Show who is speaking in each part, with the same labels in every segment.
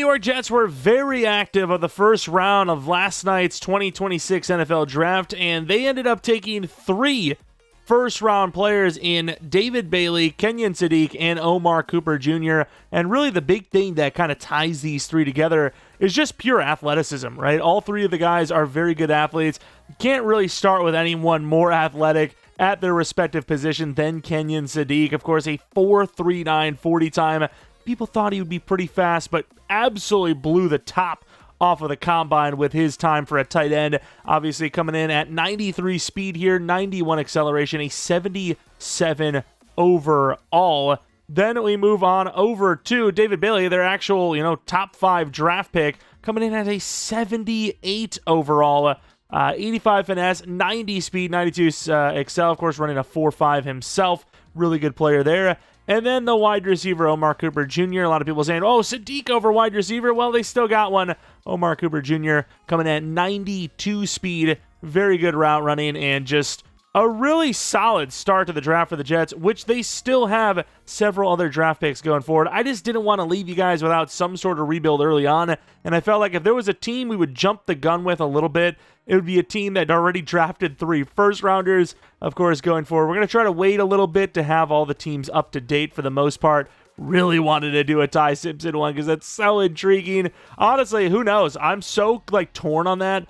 Speaker 1: York Jets were very active on the first round of last night's 2026 NFL Draft, and they ended up taking 3 first-round players in David Bailey, Kenyon Sadiq, and Omar Cooper Jr. And really the big thing that kind of ties these 3 together is just pure athleticism, right? All 3 of the guys are very good athletes. You can't really start with anyone more athletic at their respective position than Kenyon Sadiq. Of course, a 4.39 40 time. People thought he would be pretty fast, but absolutely blew the top off of the combine with his time for a tight end. Obviously coming in at 93 speed here, 91 acceleration, a 77 overall. Then we move on over to David Bailey, their actual, top 5 draft pick, coming in at a 78 overall. 85 finesse, 90 speed, 92 excel, of course running a 4.5 himself. Really good player there. And then the wide receiver, Omar Cooper Jr. A lot of people saying, oh, Sadiq over wide receiver. Well, they still got one. Omar Cooper Jr. coming at 92 speed. Very good route running and just a really solid start to the draft for the Jets, which they still have several other draft picks going forward. I just didn't want to leave you guys without some sort of rebuild early on, and I felt like if there was a team we would jump the gun with a little bit, it would be a team that already drafted 3 first-rounders. Of course, going forward, we're going to try to wait a little bit to have all the teams up to date for the most part. Really wanted to do a Ty Simpson one because that's so intriguing. Honestly, who knows? I'm so torn on that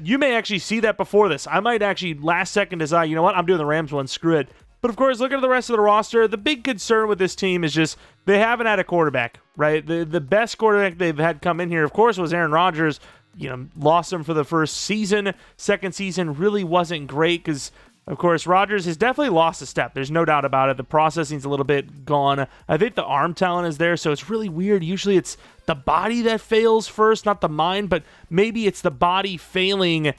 Speaker 1: you may actually see that before this. I might actually last second decide, you know what, I'm doing the Rams one, screw it. But of course, looking at the rest of the roster, the big concern with this team is just they haven't had a quarterback, right? The best quarterback they've had come in here, of course, was Aaron Rodgers. Lost him for the first season. Second season really wasn't great because, of course, Rodgers has definitely lost a step. There's no doubt about it. The processing's a little bit gone. I think the arm talent is there, so it's really weird. Usually it's the body that fails first, not the mind, but maybe it's the body failing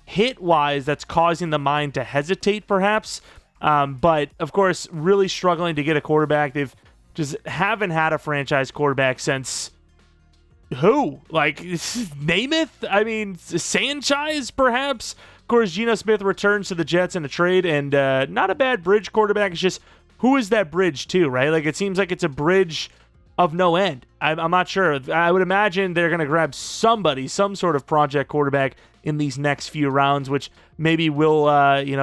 Speaker 1: hit-wise that's causing the mind to hesitate, perhaps. But, of course, really struggling to get a quarterback. They've just haven't had a franchise quarterback since... who? Namath? I mean, Sanchez, perhaps? Of course, Geno Smith returns to the Jets in a trade, and not a bad bridge quarterback. It's just, who is that bridge to, right? It seems like it's a bridge of no end. I'm not sure. I would imagine they're going to grab somebody, some sort of project quarterback in these next few rounds, which maybe will,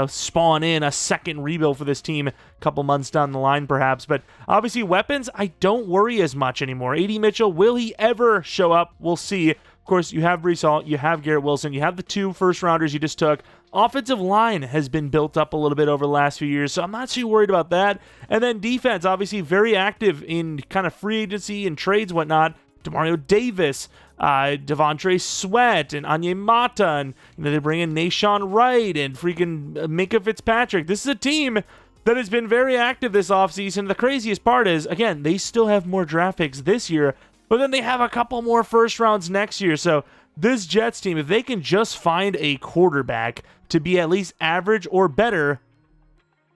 Speaker 1: spawn in a second rebuild for this team a couple months down the line, perhaps. But obviously, weapons, I don't worry as much anymore. A.D. Mitchell, will he ever show up? We'll see. Of course, you have Breece Hall, you have Garrett Wilson, you have the 2 first-rounders you just took. Offensive line has been built up a little bit over the last few years, so I'm not too worried about that. And then defense, obviously very active in kind of free agency and trades, whatnot. Demario Davis, Devontae Sweat, and Anye Mata, and they bring in Nashawn Wright and freaking Minkah Fitzpatrick. This is a team that has been very active this offseason. The craziest part is, again, they still have more draft picks this year, but then they have a couple more first rounds next year. So this Jets team, if they can just find a quarterback to be at least average or better,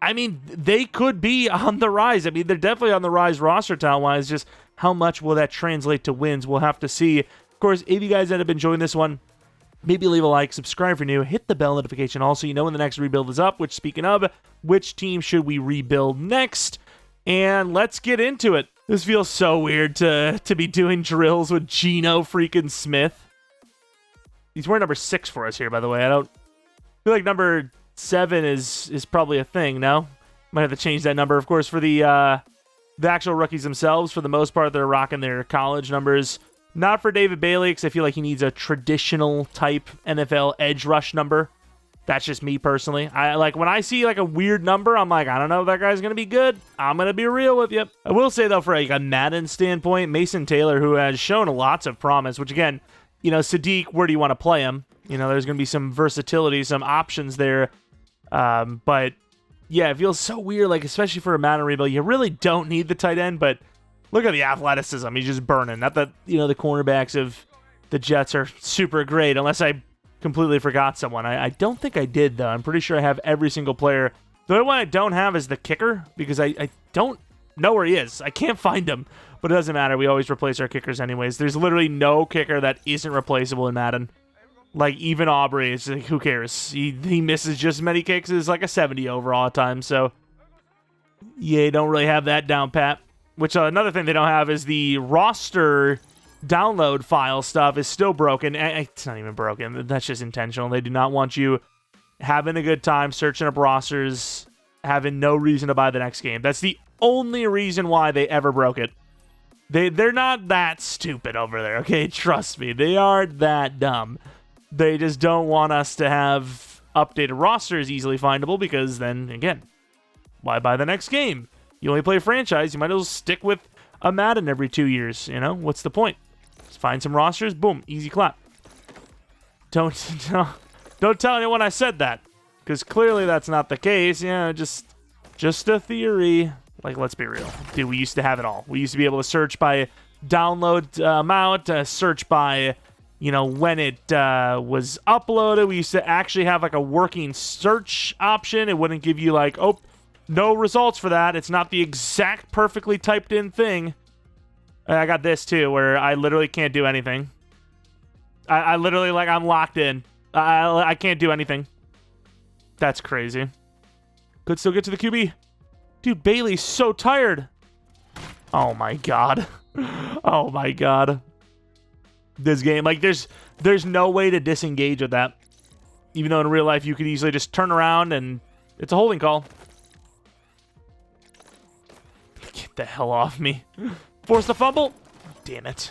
Speaker 1: I mean, they could be on the rise. I mean, they're definitely on the rise roster talent-wise. Just how much will that translate to wins? We'll have to see. Of course, if you guys end up enjoying this one, maybe leave a like, subscribe if you're new, hit the bell notification also, when the next rebuild is up, which, speaking of, which team should we rebuild next? And let's get into it. This feels so weird to be doing drills with Geno freaking Smith. He's wearing number 6 for us here, by the way. I don't feel like number 7 is probably a thing, no? Might have to change that number. Of course, for the actual rookies themselves, for the most part, they're rocking their college numbers. Not for David Bailey, because I feel like he needs a traditional type NFL edge rush number. That's just me personally. When I see a weird number, I'm like, I don't know if that guy's going to be good. I'm going to be real with you. I will say, though, for a Madden standpoint, Mason Taylor, who has shown lots of promise, which again, Sadiq, where do you want to play him? There's going to be some versatility, some options there. But yeah, it feels so weird, especially for a Madden rebuild. You really don't need the tight end, but look at the athleticism. He's just burning. Not that, the cornerbacks of the Jets are super great, unless I completely forgot someone. I don't think I did, though. I'm pretty sure I have every single player. The only one I don't have is the kicker, because I don't know where he is. I can't find him, but it doesn't matter. We always replace our kickers anyways. There's literally no kicker that isn't replaceable in Madden. Even Aubrey, it's who cares? He misses just as many kicks as a 70 overall at times, so yeah, don't really have that down pat. Which another thing they don't have is the roster download file stuff is still broken. It's not even broken. That's just intentional. They do not want you having a good time, searching up rosters, having no reason to buy the next game. That's the only reason why they ever broke it. They're not that stupid over there, okay? Trust me. They aren't that dumb. They just don't want us to have updated rosters easily findable because then, again, why buy the next game? You only play franchise. You might as well stick with a Madden every 2 years. You know, what's the point? Just find some rosters. Boom. Easy clap. Don't tell anyone I said that, because clearly that's not the case. Yeah, just a theory. Like, let's be real. Dude, we used to have it all. We used to be able to search by download amount, search by, you know, when it was uploaded. We used to actually have, like, a working search option. It wouldn't give you, like, oh, no results for that. It's not the exact perfectly typed in thing. I got this, too, where I literally can't do anything. I literally, like, I'm locked in. I can't do anything. That's crazy. Could still get to the QB. Dude, Bailey's so tired. Oh my god. Oh my god. This game, like, there's no way to disengage with that. Even though in real life you could easily just turn around and it's a holding call. Get the hell off me. Force the fumble. Damn it.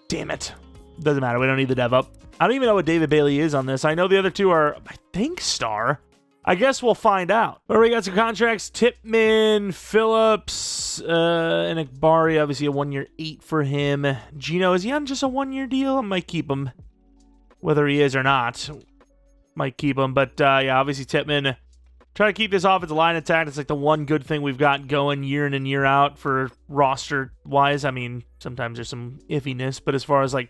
Speaker 1: Damn it. Doesn't matter. We don't need the dev up. I don't even know what David Bailey is on this. I know the other two are, I think, star. I guess we'll find out. Where we got some contracts. Tipman, Phillips, and Akbari. Obviously a 1-year 8 for him. Gino, is he on just a 1-year deal? I might keep him. Whether he is or not. Might keep him. But, yeah, obviously Tipman. Try to keep this offensive line intact. It's like the one good thing we've got going year in and year out for roster-wise. I mean, sometimes there's some iffiness. But as far as, like,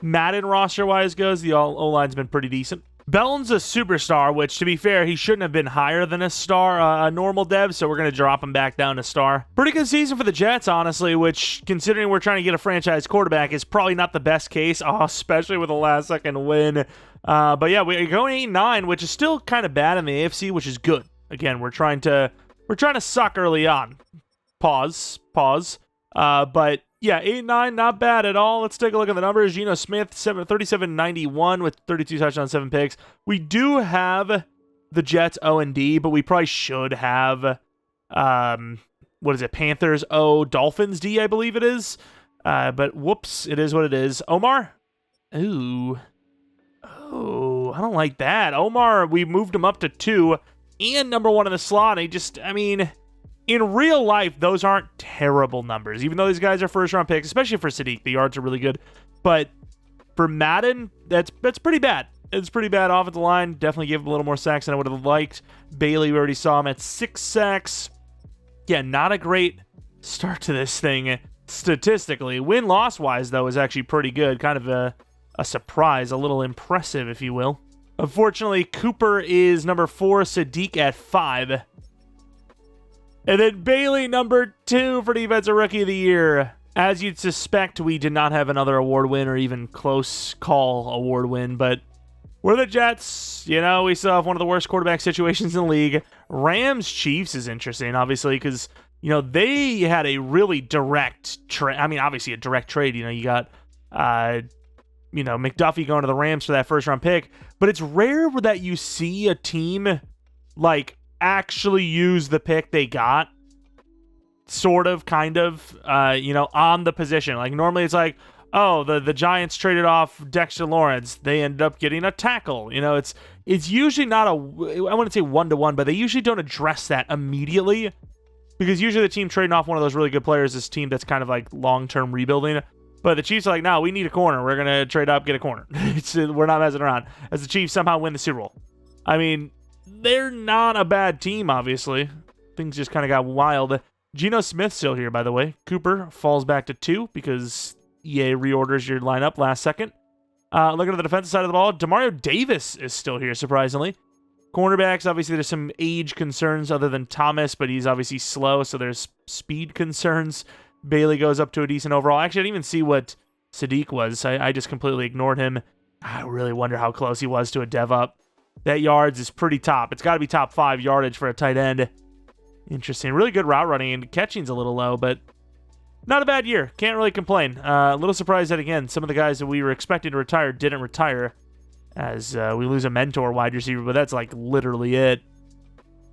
Speaker 1: Madden roster-wise goes, the O-line's been pretty decent. Bell's a superstar, which, to be fair, he shouldn't have been higher than a star, a normal dev, so we're going to drop him back down to star. Pretty good season for the Jets, honestly, which, considering we're trying to get a franchise quarterback, is probably not the best case, especially with a last-second win. But yeah, we're going 8-9, which is still kind of bad in the AFC, which is good. Again, we're trying to suck early on. Pause. But yeah, 8-9, not bad at all. Let's take a look at the numbers. Geno Smith, 37-91 with 32 touchdowns, 7 picks. We do have the Jets O&D, but we probably should have, what is it, Panthers O, Dolphins D, I believe it is. But whoops, it is what it is. Omar? Ooh. Oh, I don't like that. Omar, we moved him up to 2 and number 1 in the slot. In real life, those aren't terrible numbers, even though these guys are first-round picks, especially for Sadiq. The yards are really good. But for Madden, that's pretty bad. It's pretty bad. Offensive line definitely gave him a little more sacks than I would have liked. Bailey, we already saw him at 6 sacks. Yeah, not a great start to this thing statistically. Win-loss-wise, though, is actually pretty good. Kind of a surprise, a little impressive, if you will. Unfortunately, Cooper is number 4, Sadiq at 5. And then Bailey, number 2 for Defensive Rookie of the Year. As you'd suspect, we did not have another award win or even close call award win, but we're the Jets. You know, we still have one of the worst quarterback situations in the league. Rams-Chiefs is interesting, obviously, because, you know, they had a really direct trade. I mean, obviously a direct trade. You know, you got, McDuffie going to the Rams for that first-round pick. But it's rare that you see a team, like, actually use the pick they got, sort of, kind of, on the position. Like, normally it's like, oh, the Giants traded off Dexter Lawrence. They ended up getting a tackle. You know, it's usually not I wouldn't say one-to-one, but they usually don't address that immediately, because usually the team trading off one of those really good players is a team that's kind of like long-term rebuilding. But the Chiefs are like, no, we need a corner. We're going to trade up, get a corner. We're not messing around. As the Chiefs somehow win the Super Bowl. I mean, they're not a bad team, obviously. Things just kind of got wild. Geno Smith's still here, by the way. Cooper falls back to 2 because EA reorders your lineup last second. Looking at the defensive side of the ball, Demario Davis is still here, surprisingly. Cornerbacks, obviously, there's some age concerns other than Thomas, but he's obviously slow, so there's speed concerns. Bailey goes up to a decent overall. Actually, I didn't even see what Sadiq was. I just completely ignored him. I really wonder how close he was to a dev up. That yards is pretty top. It's got to be top 5 yardage for a tight end. Interesting. Really good route running, and catching's a little low, but not a bad year. Can't really complain. A little surprised that, again, some of the guys that we were expecting to retire didn't retire, as we lose a mentor wide receiver, but that's like literally it.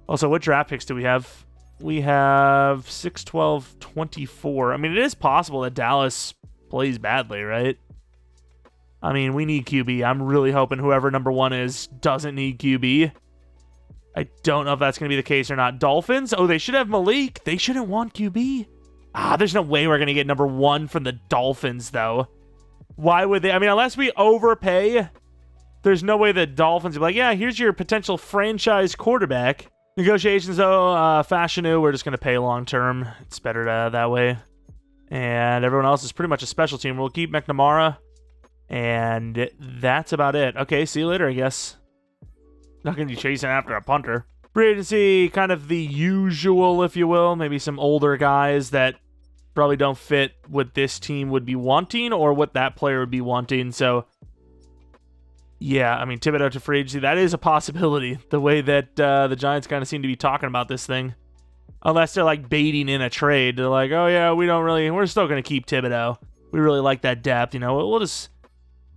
Speaker 1: Also, what draft picks do we have? We have 6, 12, 24. I mean, it is possible that Dallas plays badly, right? I mean, we need QB. I'm really hoping whoever number 1 is doesn't need QB. I don't know if that's going to be the case or not. Dolphins? Oh, they should have Malik. They shouldn't want QB. There's no way we're going to get number 1 from the Dolphins, though. Why would they? I mean, unless we overpay, there's no way the Dolphins would be like, yeah, here's your potential franchise quarterback. Negotiations, though, Fashionu, we're just going to pay long-term. It's better that way. And everyone else is pretty much a special team. We'll keep McNamara. And that's about it. Okay, see you later, I guess. Not going to be chasing after a punter. Free agency, kind of the usual, if you will. Maybe some older guys that probably don't fit what this team would be wanting or what that player would be wanting. So, yeah, I mean, Thibodeau to free agency, that is a possibility. The way that the Giants kind of seem to be talking about this thing. Unless they're like baiting in a trade. They're like, oh yeah, we're still going to keep Thibodeau. We really like that depth. You know, we'll just,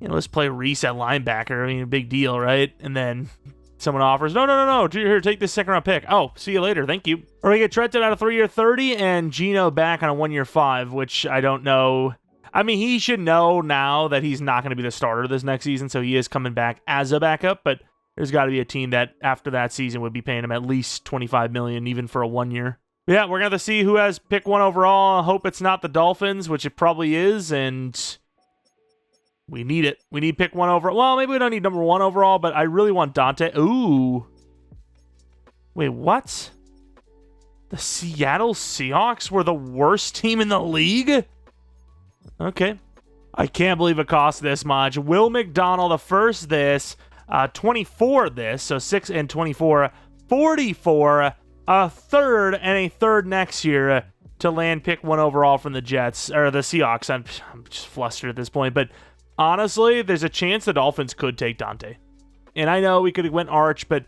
Speaker 1: let's play Reese at linebacker. I mean, big deal, right? And then someone offers, no, here, take this second round pick. Oh, see you later, thank you. Or we get Trenton out of 3-year 30 and Geno back on a 1-year 5, which I don't know. I mean, he should know now that he's not going to be the starter this next season, so he is coming back as a backup, but there's got to be a team that after that season would be paying him at least $25 million, even for a 1 year. Yeah, we're going to see who has pick 1 overall. I hope it's not the Dolphins, which it probably is, and we need it. We need pick 1 overall. Well, maybe we don't need number 1 overall, but I really want Dante. Ooh. Wait, what? The Seattle Seahawks were the worst team in the league? Okay. I can't believe it cost this much. Will McDonald, the first this, 24 this, so 6 and 24, 44, a third, and a third next year to land pick 1 overall from the Jets, or the Seahawks. I'm just flustered at this point, but honestly, there's a chance the Dolphins could take Dante. And I know we could have went Arch, but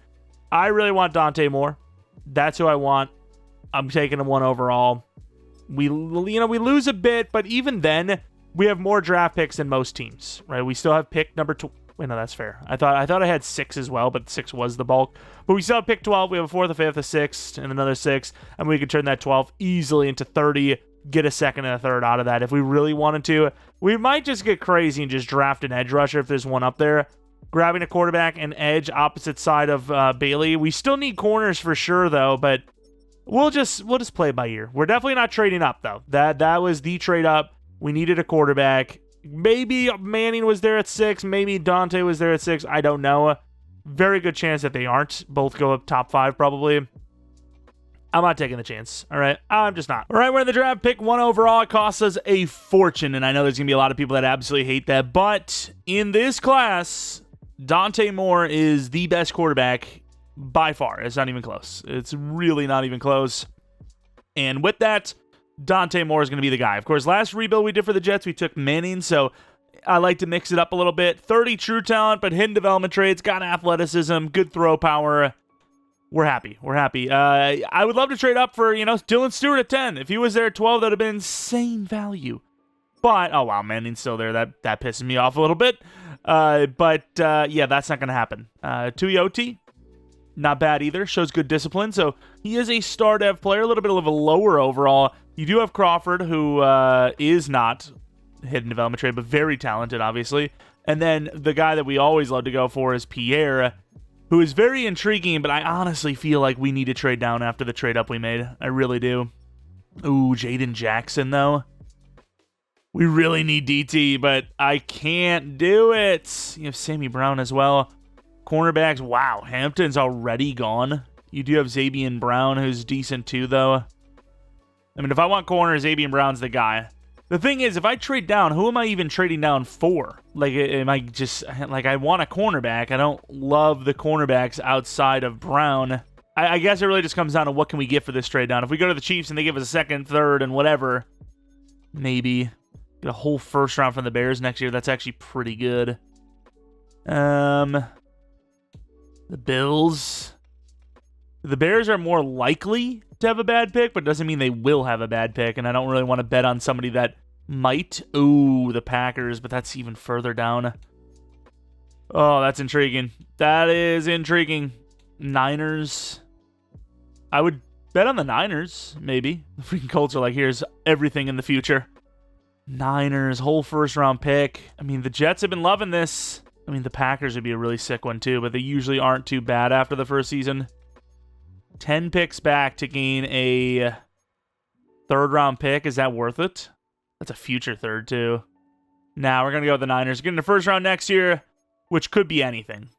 Speaker 1: I really want Dante more. That's who I want. I'm taking him 1 overall. We lose a bit, but even then, we have more draft picks than most teams, right? We still have pick number 2. Wait, no, that's fair. I thought I had 6 as well, but 6 was the bulk. But we still have pick 12. We have a 4th, a 5th, a 6th, and another 6. And we could turn that 12 easily into 30, get a 2nd and a 3rd out of that if we really wanted to. We might just get crazy and just draft an edge rusher if there's one up there. Grabbing a quarterback and edge opposite side of Bailey. We still need corners for sure, though, but we'll just play it by ear. We're definitely not trading up, though. That was the trade up. We needed a quarterback. Maybe Manning was there at 6. Maybe Dante was there at 6. I don't know. Very good chance that they aren't. Both go up top 5, probably. I'm not taking the chance. All right. I'm just not. All right. We're in the draft. Pick 1 overall. It costs us a fortune. And I know there's going to be a lot of people that absolutely hate that. But in this class, Dante Moore is the best quarterback by far. It's not even close. It's really not even close. And with that, Dante Moore is going to be the guy. Of course, last rebuild we did for the Jets, we took Manning, so I like to mix it up a little bit. 30 true talent, but hidden development traits, got athleticism, good throw power. We're happy. We're happy. I would love to trade up for, Dylan Stewart at 10. If he was there at 12, that would have been insane value. But, oh wow, Manning's still there. That pisses me off a little bit. Yeah, that's not going to happen. Tuioti, not bad either. Shows good discipline. So he is a star dev player, a little bit of a lower overall. You do have Crawford, who is not hidden development trait, but very talented, obviously. And then the guy that we always love to go for is Pierre, who is very intriguing, but I honestly feel like we need to trade down after the trade up we made. I really do. Ooh, Jaden Jackson, though. We really need DT, but I can't do it. You have Sammy Brown as well. Cornerbacks, wow, Hampton's already gone. You do have Zabian Brown, who's decent too, though. I mean, if I want corners, Zabian Brown's the guy. The thing is, if I trade down, who am I even trading down for? Like, am I just, like, I want a cornerback. I don't love the cornerbacks outside of Brown. I guess it really just comes down to what can we get for this trade down. If we go to the Chiefs and they give us a 2nd, 3rd, and whatever, maybe get a whole 1st round from the Bears next year. That's actually pretty good. The Bills. The Bears are more likely to have a bad pick, but doesn't mean they will have a bad pick, and I don't really want to bet on somebody that might. Ooh, the Packers, but that's even further down. Oh, that's intriguing. That is intriguing. Niners. I would bet on the Niners, maybe. The freaking Colts are like, here's everything in the future. Niners, whole first-round pick. I mean, the Jets have been loving this. I mean, the Packers would be a really sick one, too, but they usually aren't too bad after the first season. 10 picks back to gain a third-round pick. Is that worth it? That's a future third, too. Now we're going to go with the Niners. Getting the first round next year, which could be anything.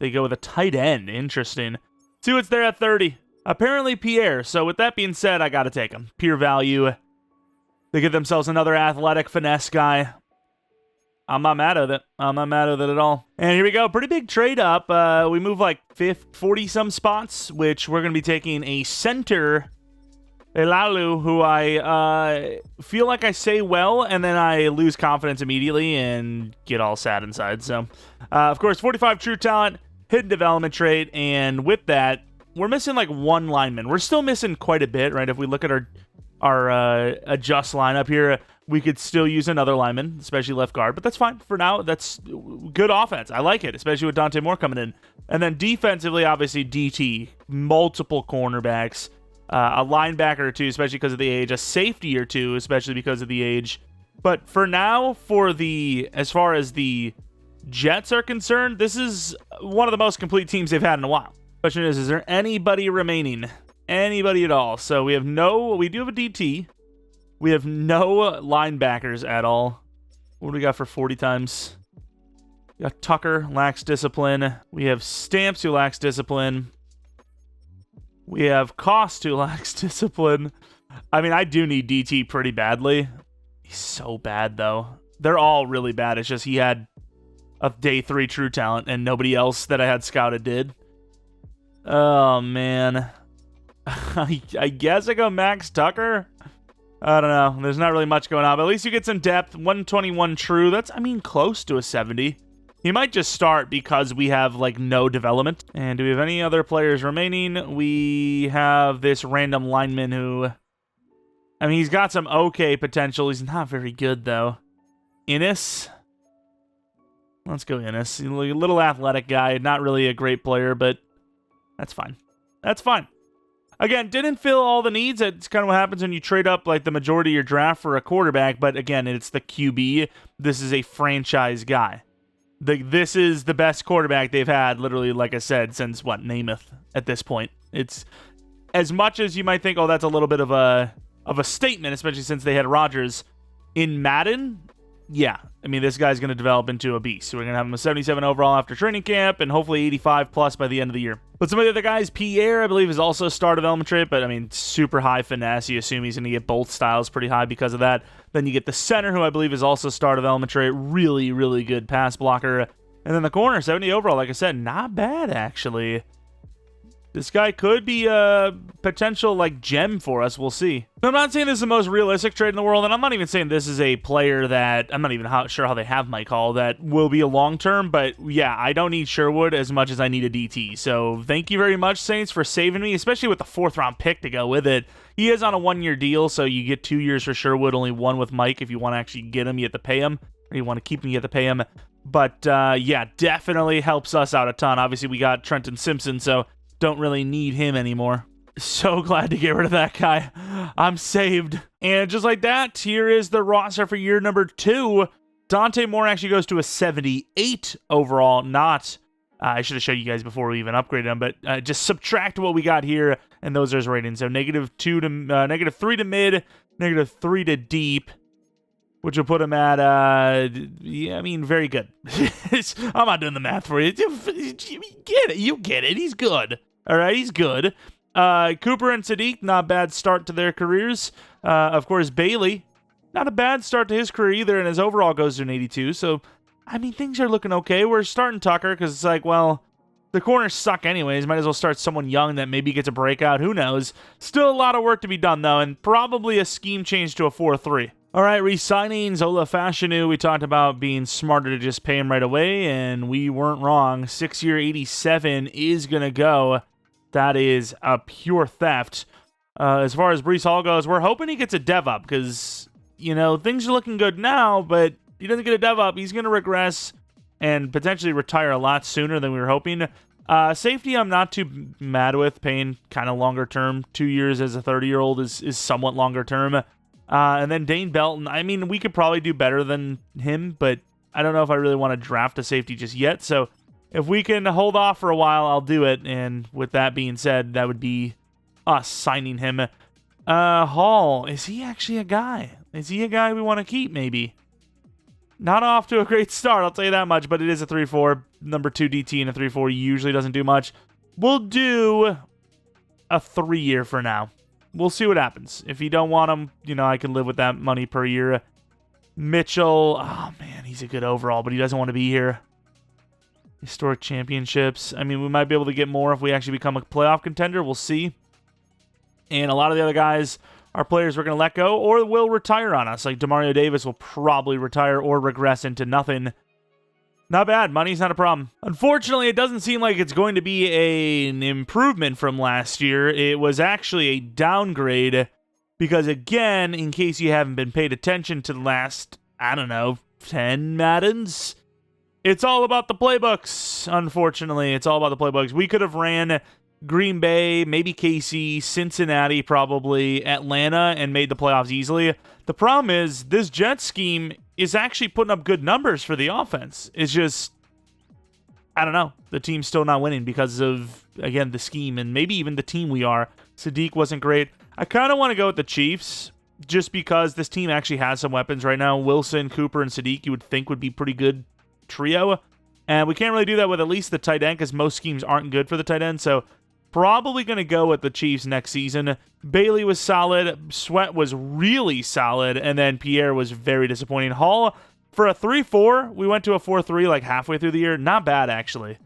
Speaker 1: They go with a tight end. Interesting. See what's there at 30. Apparently Pierre. So with that being said, I got to take him. Pure value. They get themselves another athletic finesse guy. I'm not mad at it. I'm not mad at it at all. And here we go. Pretty big trade up. We move like 40-some spots, which we're going to be taking a center, Elalu, who I feel like I say well, and then I lose confidence immediately and get all sad inside. So, of course, 45 true talent, hidden development trait, and with that, we're missing like one lineman. We're still missing quite a bit, right? If we look at our adjust lineup here, we could still use another lineman, especially left guard, but that's fine for now. That's good offense. I like it, especially with Dante Moore coming in. And then defensively, obviously, DT, multiple cornerbacks, a linebacker or two, especially because of the age, a safety or two, especially because of the age. But for now, as far as the Jets are concerned, this is one of the most complete teams they've had in a while. Question is there anybody remaining? Anybody at all? So we do have a DT. We have no linebackers at all. What do we got for 40 times? We got Tucker, lacks discipline. We have Stamps, who lacks discipline. We have Cost, who lacks discipline. I mean, I do need DT pretty badly. He's so bad, though. They're all really bad. It's just he had a day 3 true talent, and nobody else that I had scouted did. Oh, man. I guess I go Max Tucker. I don't know. There's not really much going on, but at least you get some depth. 121 true. That's, I mean, close to a 70. He might just start because we have, like, no development. And do we have any other players remaining? We have this random lineman who, I mean, he's got some okay potential. He's not very good, though. Innis? Let's go Innis. A little athletic guy. Not really a great player, but that's fine. That's fine. Again, didn't fill all the needs. It's kind of what happens when you trade up like the majority of your draft for a quarterback. But again, it's the QB. This is a franchise guy. This is the best quarterback they've had, literally, like I said, since, Namath at this point. It's as much as you might think, oh, that's a little bit of a statement, especially since they had Rodgers. In Madden, yeah. I mean, this guy's going to develop into a beast. So we're going to have him a 77 overall after training camp and hopefully 85 plus by the end of the year. But some of the other guys, Pierre, I believe, is also star development trait, but I mean, super high finesse. You assume he's going to get both styles pretty high because of that. Then you get the center, who I believe is also star development trait. Really, really good pass blocker. And then the corner, 70 overall, like I said, not bad, actually. This guy could be a potential, gem for us. We'll see. I'm not saying this is the most realistic trade in the world, and I'm not even saying this is a player that, I'm not even sure how they have Mike Hall, that will be a long-term, but yeah, I don't need Sherwood as much as I need a DT. So thank you very much, Saints, for saving me, especially with the 4th-round pick to go with it. He is on a 1-year deal, so you get 2 years for Sherwood, only 1 with Mike. If you want to actually get him, you have to pay him, or you want to keep him, you have to pay him. But yeah, definitely helps us out a ton. Obviously, we got Trenton Simpson, so don't really need him anymore. So glad to get rid of that guy. I'm saved. And just like that, here is the roster for year number 2. Dante Moore actually goes to a 78 overall. Not, I should have showed you guys before we even upgraded him, but just subtract what we got here, and those are his ratings. So -2 to -3 to mid, -3 to deep, which will put him at, yeah, I mean, very good. I'm not doing the math for you. You get it. You get it. He's good. All right, he's good. Cooper and Sadiq, not bad start to their careers. Of course, Bailey, not a bad start to his career either, and his overall goes to an 82. So, I mean, things are looking okay. We're starting Tucker because it's like, well, the corners suck anyways. Might as well start someone young that maybe gets a breakout. Who knows? Still a lot of work to be done, though, and probably a scheme change to a 4-3. All right, re-signing Zola Fashanu. We talked about being smarter to just pay him right away, and we weren't wrong. 6-year 87 is going to go That is a pure theft. As far as Breece Hall goes, we're hoping he gets a dev up because, things are looking good now, but he doesn't get a dev up. He's going to regress and potentially retire a lot sooner than we were hoping. Safety, I'm not too mad with. Paying kind of longer term. 2 years as a 30-year-old is somewhat longer term. And then Dane Belton, I mean, we could probably do better than him, but I don't know if I really want to draft a safety just yet. So if we can hold off for a while, I'll do it. And with that being said, that would be us signing him. Hall, is he actually a guy? Is he a guy we want to keep, maybe? Not off to a great start, I'll tell you that much, but it is a 3-4. Number 2 DT and a 3-4 usually doesn't do much. We'll do a 3-year for now. We'll see what happens. If you don't want him, I can live with that money per year. Mitchell, oh man, he's a good overall, but he doesn't want to be here. Historic championships. I mean, we might be able to get more if we actually become a playoff contender. We'll see. And a lot of the other guys are players we're going to let go or will retire on us. Like Demario Davis will probably retire or regress into nothing. Not bad. Money's not a problem. Unfortunately, it doesn't seem like it's going to be an improvement from last year. It was actually a downgrade because, again, in case you haven't been paid attention to the last, 10 Maddens, it's all about the playbooks, unfortunately. It's all about the playbooks. We could have ran Green Bay, maybe KC, Cincinnati, probably, Atlanta, and made the playoffs easily. The problem is this Jet scheme is actually putting up good numbers for the offense. It's just, I don't know. The team's still not winning because of, again, the scheme and maybe even the team we are. Sadiq wasn't great. I kind of want to go with the Chiefs just because this team actually has some weapons right now. Wilson, Cooper, and Sadiq you would think would be pretty good trio. And we can't really do that with at least the tight end because most schemes aren't good for the tight end. So probably going to go with the Chiefs next season. Bailey was solid. Sweat was really solid. And then Pierre was very disappointing. Hall, for a 3-4, we went to a 4-3 like halfway through the year. Not bad, actually.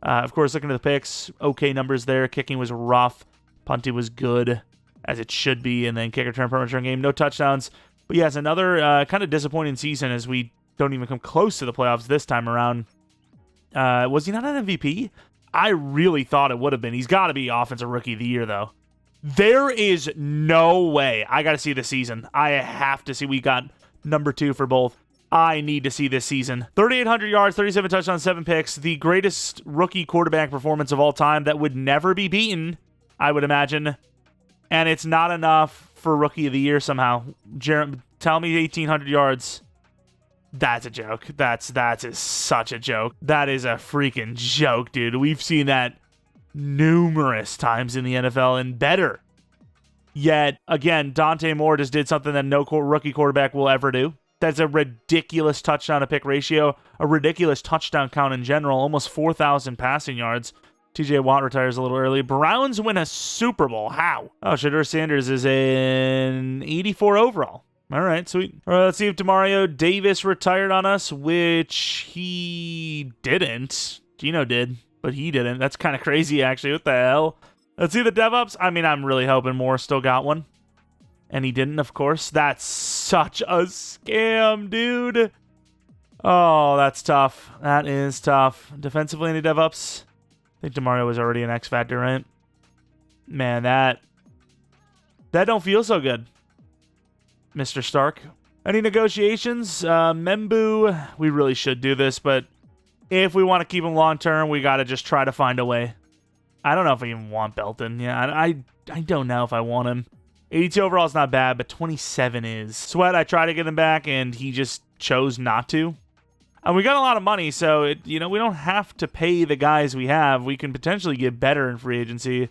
Speaker 1: Of course, looking at the picks, okay numbers there. Kicking was rough. Punting was good, as it should be. And then kick return, punt return game, no touchdowns. But yes, another kind of disappointing season as we don't even come close to the playoffs this time around. Was he not an MVP? I really thought it would have been. He's got to be Offensive Rookie of the Year, though. There is no way. I got to see this season. I have to see. We got number 2 for both. I need to see this season. 3,800 yards, 37 touchdowns, 7 picks. The greatest rookie quarterback performance of all time that would never be beaten, I would imagine. And it's not enough for Rookie of the Year somehow. Tell me 1,800 yards. That's a joke. That's such a joke. That is a freaking joke, dude. We've seen that numerous times in the NFL and better. Yet, again, Dante Moore just did something that no rookie quarterback will ever do. That's a ridiculous touchdown to pick ratio, a ridiculous touchdown count in general, almost 4,000 passing yards. TJ Watt retires a little early. Browns win a Super Bowl. How? Oh, Shedeur Sanders is an 84 overall. All right, sweet. All right, let's see if Demario Davis retired on us, which he didn't. Gino did, but he didn't. That's kind of crazy, actually. What the hell? Let's see the DevOps. I mean, I'm really hoping Moore still got one. And he didn't, of course. That's such a scam, dude. Oh, that's tough. That is tough. Defensively, any DevOps? I think Demario was already an X Factor, right? Man, that don't feel so good. Mr. Stark. Any negotiations? Membu, we really should do this, but if we want to keep him long-term, we got to just try to find a way. I don't know if I even want Belton. Yeah, I don't know if I want him. 82 overall is not bad, but 27 is. Sweat, I tried to get him back, and he just chose not to. And we got a lot of money, so we don't have to pay the guys we have. We can potentially get better in free agency,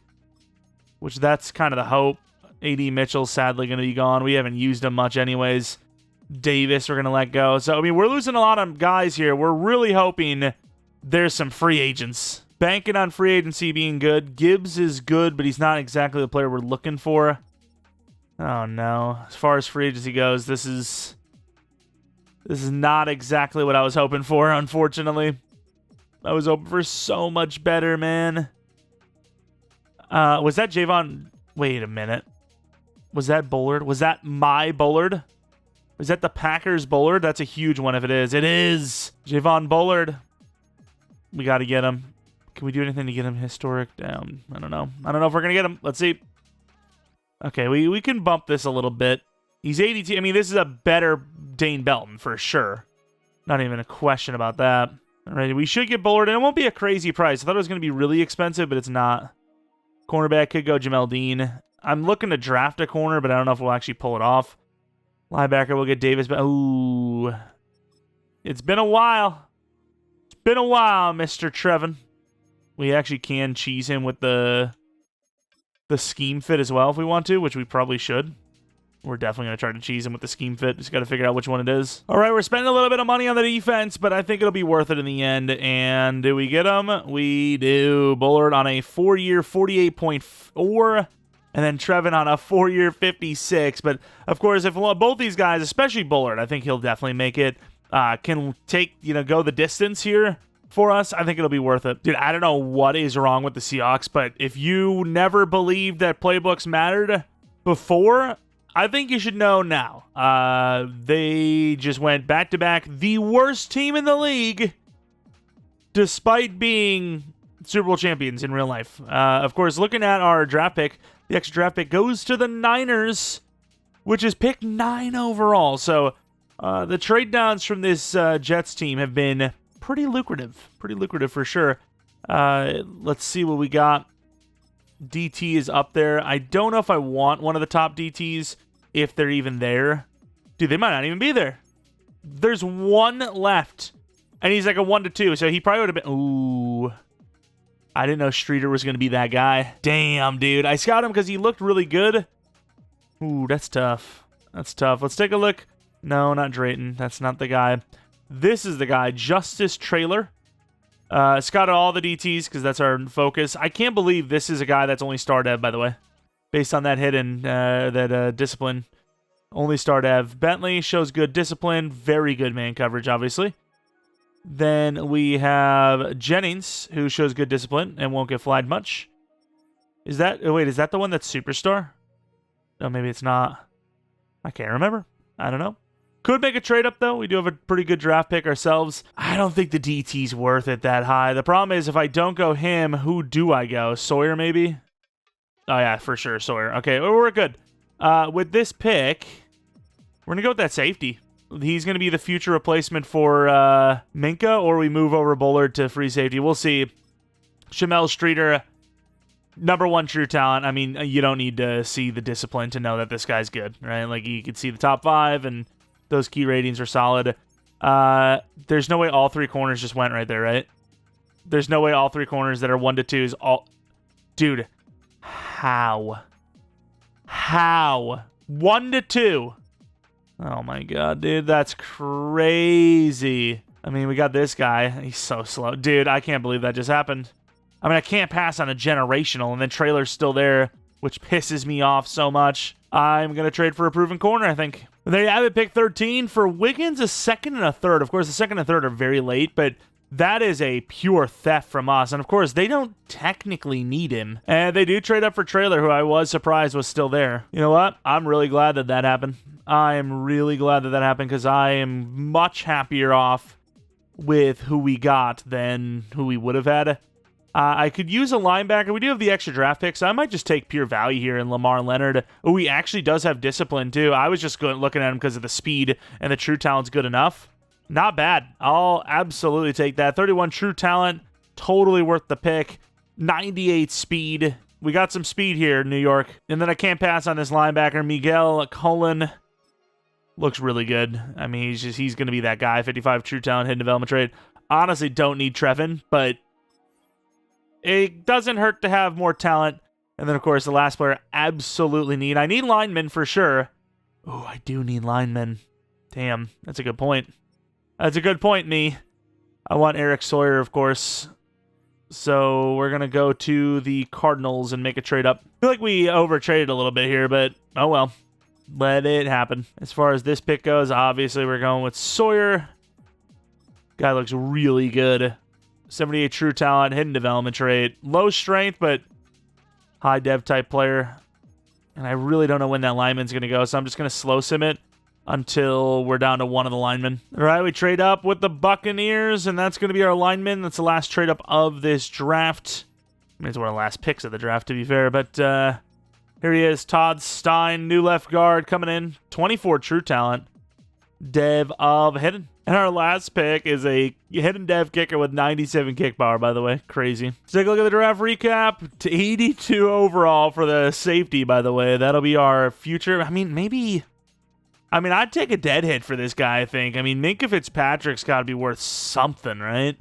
Speaker 1: which that's kind of the hope. AD Mitchell's sadly going to be gone. We haven't used him much anyways. Davis we're going to let go. So, I mean, we're losing a lot of guys here. We're really hoping there's some free agents. Banking on free agency being good. Gibbs is good, but he's not exactly the player we're looking for. Oh, no. As far as free agency goes, this is not exactly what I was hoping for, unfortunately. I was hoping for so much better, man. Was that Javon? Wait a minute. Was that Bullard? Was that my Bullard? Was that the Packers Bullard? That's a huge one if it is. It is! Javon Bullard. We got to get him. Can we do anything to get him historic down? I don't know. I don't know if we're going to get him. Let's see. Okay, we can bump this a little bit. He's 82. I mean, this is a better Dane Belton for sure. Not even a question about that. All right, we should get Bullard, and it won't be a crazy price. I thought it was going to be really expensive, but it's not. Cornerback could go Jamel Dean. I'm looking to draft a corner, but I don't know if we'll actually pull it off. Linebacker, we'll get Davis. Ooh. It's been a while. It's been a while, Mr. Trevin. We actually can cheese him with the scheme fit as well if we want to, which we probably should. We're definitely going to try to cheese him with the scheme fit. Just got to figure out which one it is. All right, we're spending a little bit of money on the defense, but I think it'll be worth it in the end. And do we get him? We do. Bullard on a 4-year 48.4, and then Trevin on a 4-year 56. But, of course, if both these guys, especially Bullard, I think he'll definitely make it, can take, go the distance here for us, I think it'll be worth it. Dude, I don't know what is wrong with the Seahawks, but if you never believed that playbooks mattered before, I think you should know now. They just went back-to-back the worst team in the league, despite being Super Bowl champions in real life. Of course, looking at our draft pick, the extra draft pick goes to the Niners, which is pick 9 overall. So the trade downs from this Jets team have been pretty lucrative for sure. Let's see what we got. DT is up there. I don't know if I want one of the top DTs, if they're even there. Dude, they might not even be there. There's one left, and he's like a 1-2, so he probably would have been... Ooh. I didn't know Streeter was going to be that guy. Damn, dude. I scouted him because he looked really good. Ooh, that's tough. That's tough. Let's take a look. No, not Drayton. That's not the guy. This is the guy, Justice Trailer. Scouted all the DTs because that's our focus. I can't believe this is a guy that's only star dev, by the way. Based on that hit and that discipline. Only star dev. Bentley shows good discipline. Very good man coverage, obviously. Then we have Jennings, who shows good discipline and won't get flagged much. Is that... Oh, wait, is that the one that's superstar? No, maybe it's not. I can't remember. I don't know. Could make a trade up, though. We do have a pretty good draft pick ourselves. I don't think the DT's worth it that high. The problem is, if I don't go him, who do I go? Sawyer, maybe? Oh, yeah, for sure, Sawyer. Okay, well, we're good. With this pick, we're going to go with that safety. He's going to be the future replacement for Minka, or we move over Bullard to free safety. We'll see. Shamel Streeter, #1 true talent. I mean, you don't need to see the discipline to know that this guy's good, right? Like, you can see the top 5, and those key ratings are solid. There's no way all 3 corners just went right there, right? There's no way all 3 corners that are 1-2s all... Dude, how? 1-2? Oh my god, dude, that's crazy. I mean, we got this guy. He's so slow. Dude, I can't believe that just happened. I mean, I can't pass on a generational, and then Trailer's still there, which pisses me off so much. I'm going to trade for a proven corner, I think. There you have it, pick 13. For Wiggins, a second and a third. Of course, the second and third are very late, but that is a pure theft from us. And of course, they don't technically need him. And they do trade up for Trailer, who I was surprised was still there. You know what? I'm really glad that that happened. I am really glad that that happened because I am much happier off with who we got than who we would have had. I could use a linebacker. We do have the extra draft pick, so I might just take pure value here in Lamar Leonard. Oh, he actually does have discipline, too. I was just looking at him because of the speed, and the true talent's good enough. Not bad. I'll absolutely take that. 31 true talent, totally worth the pick. 98 speed. We got some speed here, New York. And then I can't pass on this linebacker. Miguel Cullen looks really good. I mean, he's going to be that guy. 55 true talent, hidden development trade. Honestly, don't need Trevin, but it doesn't hurt to have more talent. And then, of course, the last player absolutely need. I need linemen for sure. Oh, I do need linemen. Damn, that's a good point. That's a good point, me. I want Eric Sawyer, of course. So we're going to go to the Cardinals and make a trade up. I feel like we over-traded a little bit here, but oh well. Let it happen. As far as this pick goes, obviously we're going with Sawyer. Guy looks really good. 78 true talent, hidden development trait. Low strength, but high dev type player. And I really don't know when that lineman's going to go, so I'm just going to slow sim it. until we're down to one of the linemen. All right, we trade up with the Buccaneers, and that's going to be our lineman. That's the last trade up of this draft. I mean, it's one of the last picks of the draft, to be fair, but here he is, Todd Stein, new left guard, coming in, 24 true talent, dev of Hidden. And our last pick is a Hidden dev kicker with 97 kick power, by the way. Crazy. Let's take a look at the draft recap. To 82 overall for the safety, by the way. That'll be our future. I mean, maybe... I mean, I'd take a dead hit for this guy, I think. I mean, Minkah Fitzpatrick's got to be worth something, right?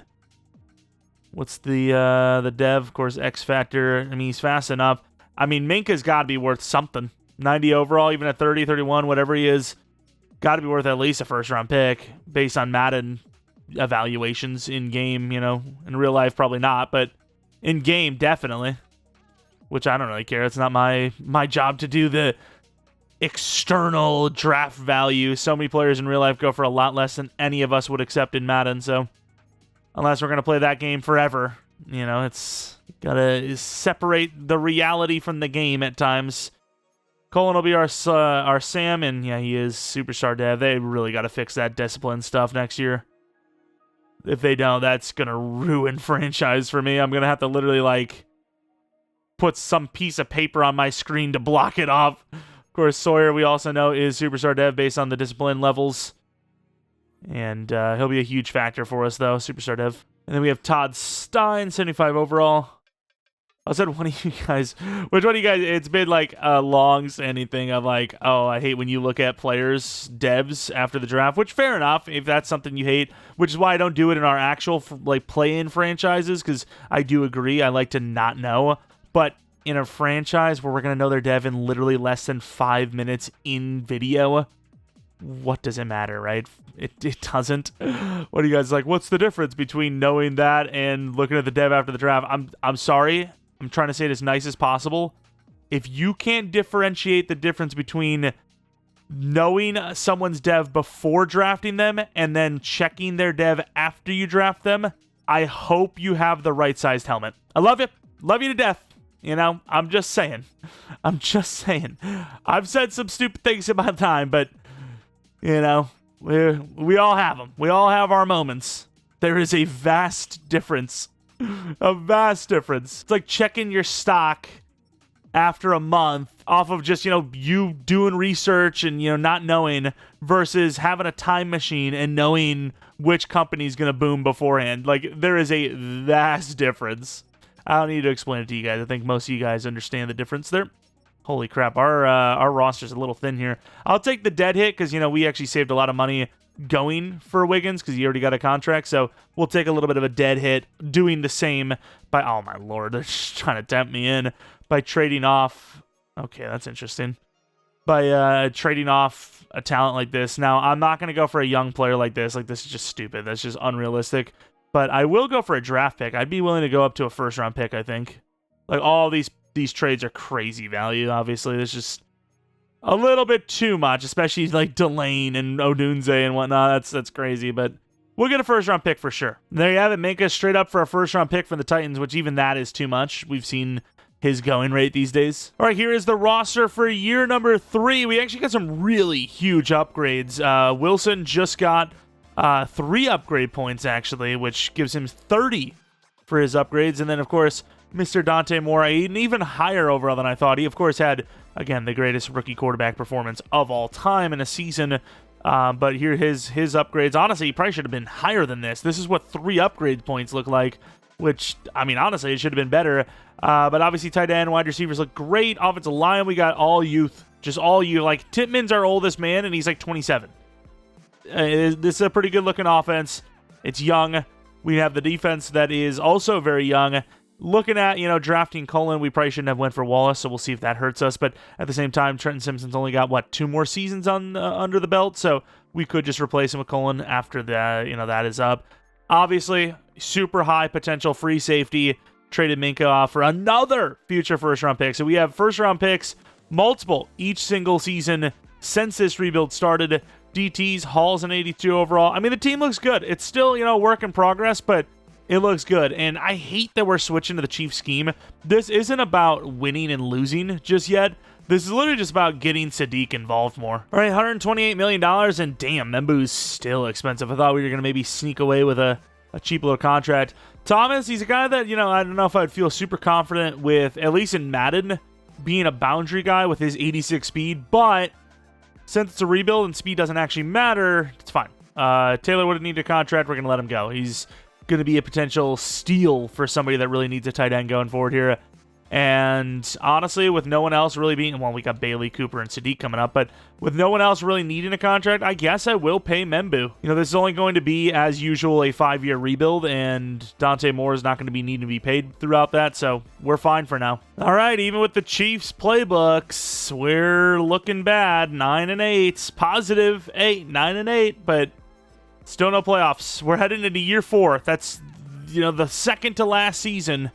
Speaker 1: What's the dev? Of course, X Factor. I mean, he's fast enough. I mean, Minkah's got to be worth something. 90 overall, even at 30, 31, whatever he is. Got to be worth at least a first-round pick based on Madden evaluations in-game, you know. In real life, probably not, but in-game, definitely. Which I don't really care. It's not my job to do the external draft value. So many players in real life go for a lot less than any of us would accept in Madden, so unless we're going to play that game forever, you know, it's got to separate the reality from the game at times. Colin will be our Sam, and yeah, he is superstar dev. They really got to fix that discipline stuff next year. If they don't, that's going to ruin franchise for me. I'm going to have to literally, like, put some piece of paper on my screen to block it off. Of course, Sawyer, we also know, is superstar dev based on the discipline levels. And he'll be a huge factor for us, though, superstar dev. And then we have Todd Stein, 75 overall. I said one of you guys, which one of you guys, it's been like a long-standing thing of like, oh, I hate when you look at players, devs, after the draft, which fair enough, if that's something you hate, which is why I don't do it in our actual like play-in franchises, because I do agree, I like to not know. But in a franchise where we're going to know their dev in literally less than 5 minutes in video, what does it matter, right? It doesn't. What are you guys like? What's the difference between knowing that and looking at the dev after the draft? I'm sorry. I'm trying to say it as nice as possible. If you can't differentiate the difference between knowing someone's dev before drafting them and then checking their dev after you draft them, I hope you have the right-sized helmet. I love you. Love you to death. You know, I'm just saying. I'm just saying. I've said some stupid things in my time, but, you know, we all have them. We all have our moments. There is a vast difference. A vast difference. It's like checking your stock after a month off of just, you know, you doing research and, you know, not knowing versus having a time machine and knowing which company's going to boom beforehand. Like, there is a vast difference. I don't need to explain it to you guys. I think most of you guys understand the difference there. Holy crap, our roster's a little thin here. I'll take the dead hit because, you know, we actually saved a lot of money going for Wiggins because he already got a contract, so we'll take a little bit of a dead hit doing the same by, oh my lord, they're just trying to tempt me in by trading off. Okay, that's interesting. By trading off a talent like this. Now, I'm not going to go for a young player like this. Like, this is just stupid. That's just unrealistic. But I will go for a draft pick. I'd be willing to go up to a first-round pick, I think. Like, all these trades are crazy value, obviously. There's just a little bit too much, especially like Delane and Odunze and whatnot. That's crazy, but we'll get a first-round pick for sure. There you have it. Minkah straight up for a first-round pick for the Titans, which even that is too much. We've seen his going rate these days. All right, here is the roster for year number 3. We actually got some really huge upgrades. Wilson just got 3 upgrade points, actually, which gives him 30 for his upgrades. And then, of course, Mr. Dante Moore, an even higher overall than I thought. He, of course, had, again, the greatest rookie quarterback performance of all time in a season. But here, his upgrades, honestly, he probably should have been higher than this. This is what 3 upgrade points look like, which, I mean, honestly, it should have been better. But obviously, tight end, wide receivers look great. Offensive line, we got all youth. Just all youth. Like, Tippmann's our oldest man, and he's like 27. This is a pretty good-looking offense. It's young. We have the defense that is also very young. Looking at, you know, drafting Cullen, we probably shouldn't have went for Wallace, so we'll see if that hurts us. But at the same time, Trenton Simpson's only got, what, 2 more seasons on under the belt, so we could just replace him with Cullen after that, you know, that is up. Obviously, super high potential free safety. Traded Minkah off for another future first-round pick. So we have first-round picks, multiple, each single season since this rebuild started. DTs, Hall's an 82 overall. I mean, the team looks good. It's still, you know, work in progress, but it looks good. And I hate that we're switching to the Chiefs scheme. This isn't about winning and losing just yet. This is literally just about getting Sadiq involved more. All right, $128 million, and damn, Membu's still expensive. I thought we were going to maybe sneak away with a cheap little contract. Thomas, he's a guy that, you know, I don't know if I'd feel super confident with, at least in Madden, being a boundary guy with his 86 speed, but since it's a rebuild and speed doesn't actually matter, it's fine. Taylor would have needed a contract. We're going to let him go. He's going to be a potential steal for somebody that really needs a tight end going forward here. And honestly, with no one else really being, well, we got Bailey, Cooper, and Sadiq coming up, but with no one else really needing a contract, I guess I will pay Membu. You know, this is only going to be, as usual, a 5-year rebuild, and Dante Moore is not going to be needing to be paid throughout that, so we're fine for now. All right, even with the Chiefs playbooks, we're looking bad. 9-8, positive 8, 9-8, but still no playoffs. We're heading into year 4. That's, you know, the second to last season.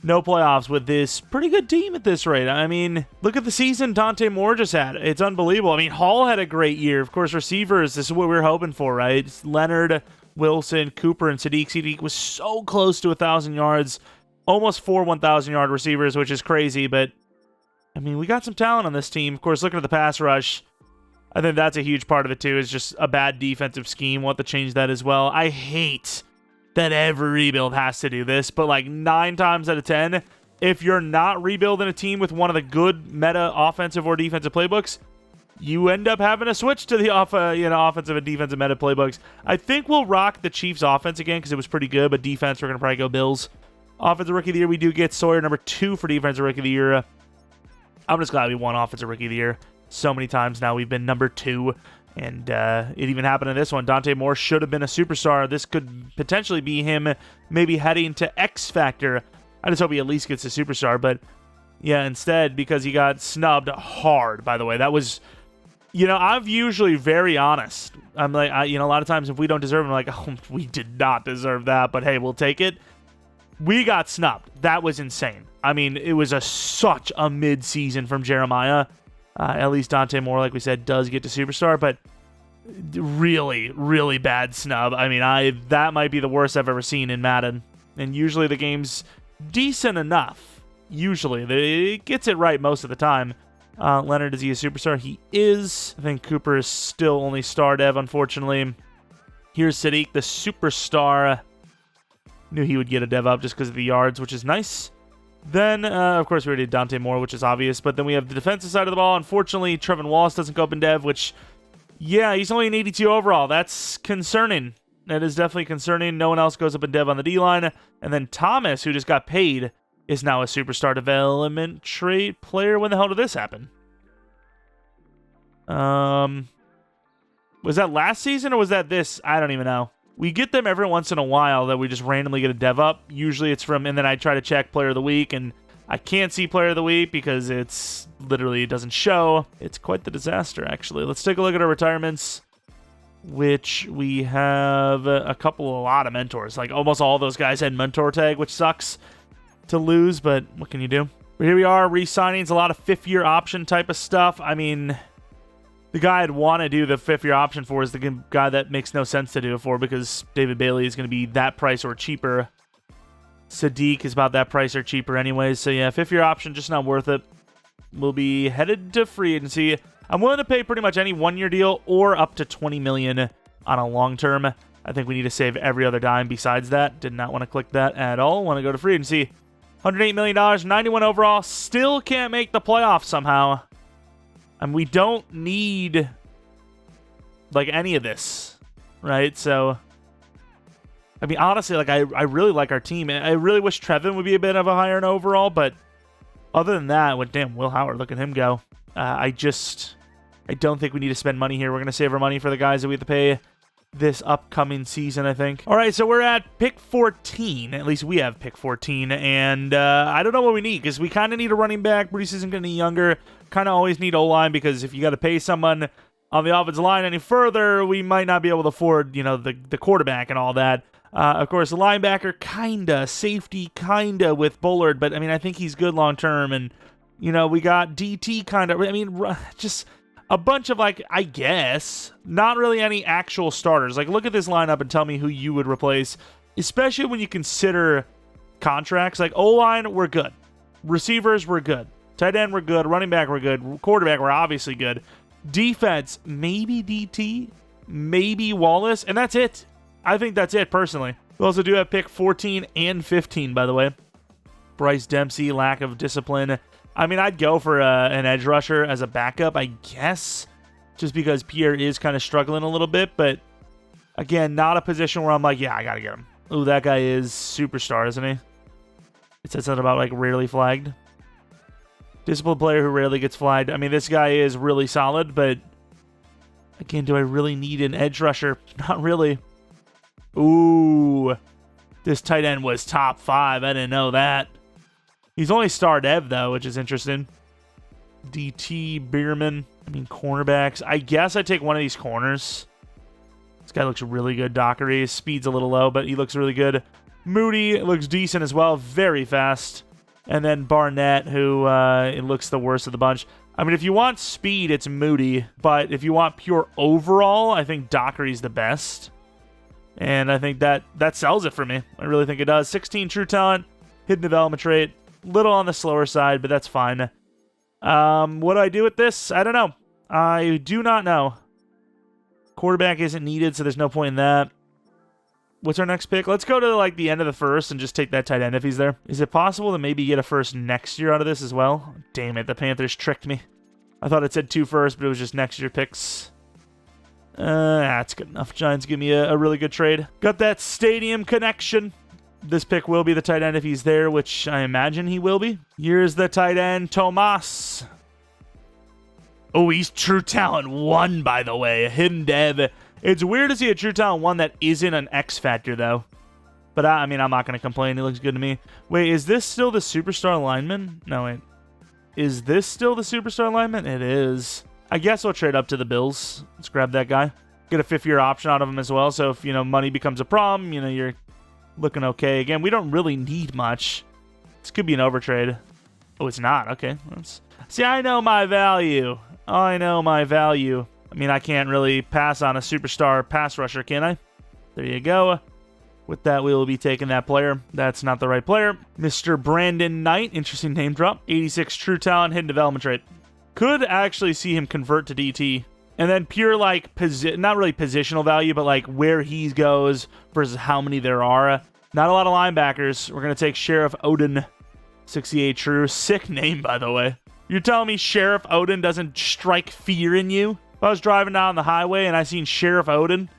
Speaker 1: No playoffs with this pretty good team at this rate. I mean, look at the season Dante Moore just had. It's unbelievable. I mean, Hall had a great year. Of course, receivers, this is what we were hoping for, right? It's Leonard, Wilson, Cooper, and Sadiq. Sadiq was so close to 1,000 yards. Almost 4 1,000-yard receivers, which is crazy. But, I mean, we got some talent on this team. Of course, looking at the pass rush, I think that's a huge part of it, too. Is just a bad defensive scheme. We'll have to change that as well. I hate that every rebuild has to do this, but like 9 times out of 10, if you're not rebuilding a team with one of the good meta offensive or defensive playbooks, you end up having to switch to the offensive and defensive meta playbooks. I think we'll rock the Chiefs offense again because it was pretty good, but defense, we're going to probably go Bills. Offensive Rookie of the Year, we do get Sawyer, number 2 for Defensive Rookie of the Year. I'm just glad we won Offensive Rookie of the Year. So many times now we've been number 2. And it even happened in this one. Dante Moore should have been a superstar. This could potentially be him maybe heading to X Factor. I just hope he at least gets a superstar. But, yeah, instead, because he got snubbed hard, by the way. That was, you know, I'm usually very honest. I'm like, a lot of times if we don't deserve him, I'm like, oh, we did not deserve that. But, hey, we'll take it. We got snubbed. That was insane. I mean, it was such a mid-season from Jeremiah. At least Dante Moore, like we said, does get to superstar, but really, really bad snub. I mean, that might be the worst I've ever seen in Madden. And usually the game's decent enough. Usually. It gets it right most of the time. Leonard, is he a superstar? He is. I think Cooper is still only star dev, unfortunately. Here's Sadiq, the superstar. Knew he would get a dev up just because of the yards, which is nice. Then, of course, we already did Dante Moore, which is obvious. But then we have the defensive side of the ball. Unfortunately, Trevin Wallace doesn't go up in dev, which, yeah, he's only an 82 overall. That's concerning. That is definitely concerning. No one else goes up in dev on the D-line. And then Thomas, who just got paid, is now a superstar development trait player. When the hell did this happen? Was that last season or was that this? I don't even know. We get them every once in a while that we just randomly get a dev up. Usually it's from, and then I try to check player of the week, and I can't see player of the week because it's literally, it doesn't show. It's quite the disaster, actually. Let's take a look at our retirements, which we have a lot of mentors. Like almost all those guys had mentor tag, which sucks to lose, but what can you do? But here we are, re-signings, a lot of 5th-year option type of stuff. I mean, the guy I'd want to do the 5th-year option for is the guy that makes no sense to do it for because David Bailey is going to be that price or cheaper. Sadiq is about that price or cheaper anyways. So, yeah, 5th-year option, just not worth it. We'll be headed to free agency. I'm willing to pay pretty much any 1-year deal or up to $20 million on a long term. I think we need to save every other dime besides that. Did not want to click that at all. Want to go to free agency. $108 million, 91 overall. Still can't make the playoffs somehow. And we don't need, like, any of this, right? So, I mean, honestly, like, I really like our team. I really wish Trevin would be a bit of a higher in overall, but other than that, damn, Will Howard, look at him go. I don't think we need to spend money here. We're going to save our money for the guys that we have to pay this upcoming season, I think. All right, so we're at pick 14. At least we have pick 14. And I don't know what we need because we kind of need a running back. Brees isn't getting any younger. Kind of always need O-line because if you got to pay someone on the offensive line any further, we might not be able to afford, the quarterback and all that. Of course, the linebacker, kinda. Safety, kinda with Bullard. But, I mean, I think he's good long-term. And, we got DT kind of. I mean, just a bunch of, like, I guess, not really any actual starters. Like, look at this lineup and tell me who you would replace, especially when you consider contracts. Like, O-line, we're good. Receivers, we're good. Tight end, we're good. Running back, we're good. Quarterback, we're obviously good. Defense, maybe DT, maybe Wallace, and that's it. I think that's it, personally. We also do have pick 14 and 15, by the way. Bryce Dempsey, lack of discipline. I mean, I'd go for an edge rusher as a backup, I guess, just because Pierre is kind of struggling a little bit, but again, not a position where I'm like, yeah, I got to get him. Ooh, that guy is superstar, isn't he? It said something about, like, rarely flagged. Disciplined player who rarely gets flagged. I mean, this guy is really solid, but again, do I really need an edge rusher? Not really. Ooh, this tight end was top 5. I didn't know that. He's only star dev, though, which is interesting. DT, Bierman. I mean, cornerbacks. I guess I take one of these corners. This guy looks really good. Dockery. His speed's a little low, but he looks really good. Moody looks decent as well. Very fast. And then Barnett, who it looks the worst of the bunch. I mean, if you want speed, it's Moody. But if you want pure overall, I think Dockery's the best. And I think that sells it for me. I really think it does. 16 true talent. Hidden development trait. Little on the slower side, but that's fine. What do I do with this? I don't know. I do not know. Quarterback isn't needed, so there's no point in that. What's our next pick? Let's go to, like, the end of the first and just take that tight end if he's there. Is it possible to maybe get a first next year out of this as well? Damn it, the Panthers tricked me. I thought it said 2 first, but it was just next year picks. That's good enough. Giants give me a really good trade. Got that stadium connection. This pick will be the tight end if he's there, which I imagine he will be. Here's the tight end, Tomas. Oh, he's true talent 1, by the way. A hidden dev. It's weird to see a true talent 1 that isn't an X Factor, though. But, I mean, I'm not going to complain. He looks good to me. Wait, is this still the superstar lineman? No, wait. Is this still the superstar lineman? It is. I guess I'll trade up to the Bills. Let's grab that guy. Get a 5th-year option out of him as well. So if, money becomes a problem, you're looking okay. Again, we don't really need much. This could be an overtrade. Oh, it's not. Okay. See, I know my value. I know my value. I mean, I can't really pass on a superstar pass rusher, can I? There you go. With that, we will be taking that player. That's not the right player. Mr. Brandon Knight. Interesting name drop. 86 true talent, hidden development trait. Could actually see him convert to DT. And then pure, like, not really positional value, but, like, where he goes versus how many there are. Not a lot of linebackers. We're going to take Sheriff Odin. 68 true. Sick name, by the way. You're telling me Sheriff Odin doesn't strike fear in you? If I was driving down the highway and I seen Sheriff Odin,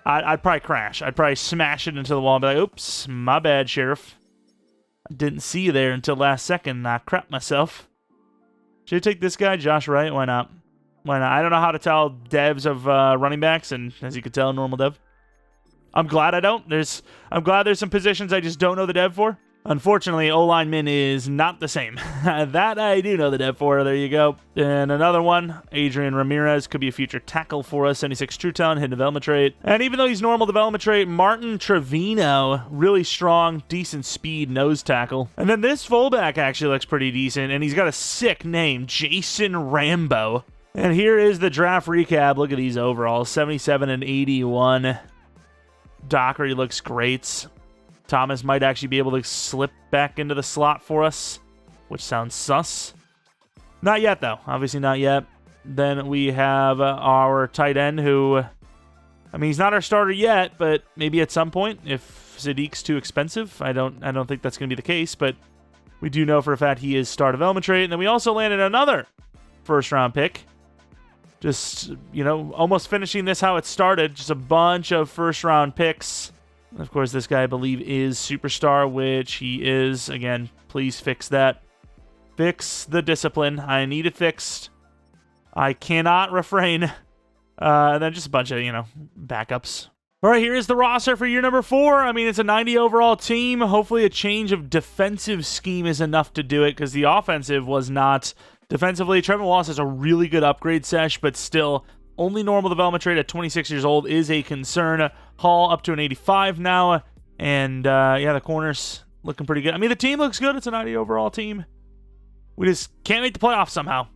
Speaker 1: I'd probably crash. I'd probably smash it into the wall and be like, oops, my bad, Sheriff. I didn't see you there until last second and I crapped myself. Should I take this guy, Josh Wright? Why not? Why not? I don't know how to tell devs of running backs, and as you can tell, normal dev. I'm glad I don't. I'm glad there's some positions I just don't know the dev for. Unfortunately, O-line min is not the same. That I do know the dev for. There you go. And another one, Adrian Ramirez, could be a future tackle for us. 76 true talent, hidden development trait. And even though he's normal development trait, Martin Trevino, really strong, decent speed, nose tackle. And then this fullback actually looks pretty decent, and he's got a sick name, Jason Rambo. And here is the draft recap. Look at these overalls, 77 and 81. Dockery looks great. Thomas might actually be able to slip back into the slot for us, which sounds sus. Not yet, though. Obviously not yet. Then we have our tight end who, I mean, he's not our starter yet, but maybe at some point if Sadiq's too expensive. I don't think that's going to be the case, but we do know for a fact he is star development trait. And then we also landed another first-round pick. Just, almost finishing this how it started. Just a bunch of first-round picks. Of course, this guy, I believe, is Superstar, which he is. Again, please fix that. Fix the discipline. I need it fixed. I cannot refrain. And then just a bunch of, backups. All right, here is the roster for year number 4. I mean, it's a 90 overall team. Hopefully a change of defensive scheme is enough to do it, because the offensive was not. Defensively, Trevor Wallace has a really good upgrade sesh, but still, only normal development trait at 26 years old is a concern. Hall up to an 85 now. And, the corners looking pretty good. I mean, the team looks good. It's a 90 overall team. We just can't make the playoffs somehow.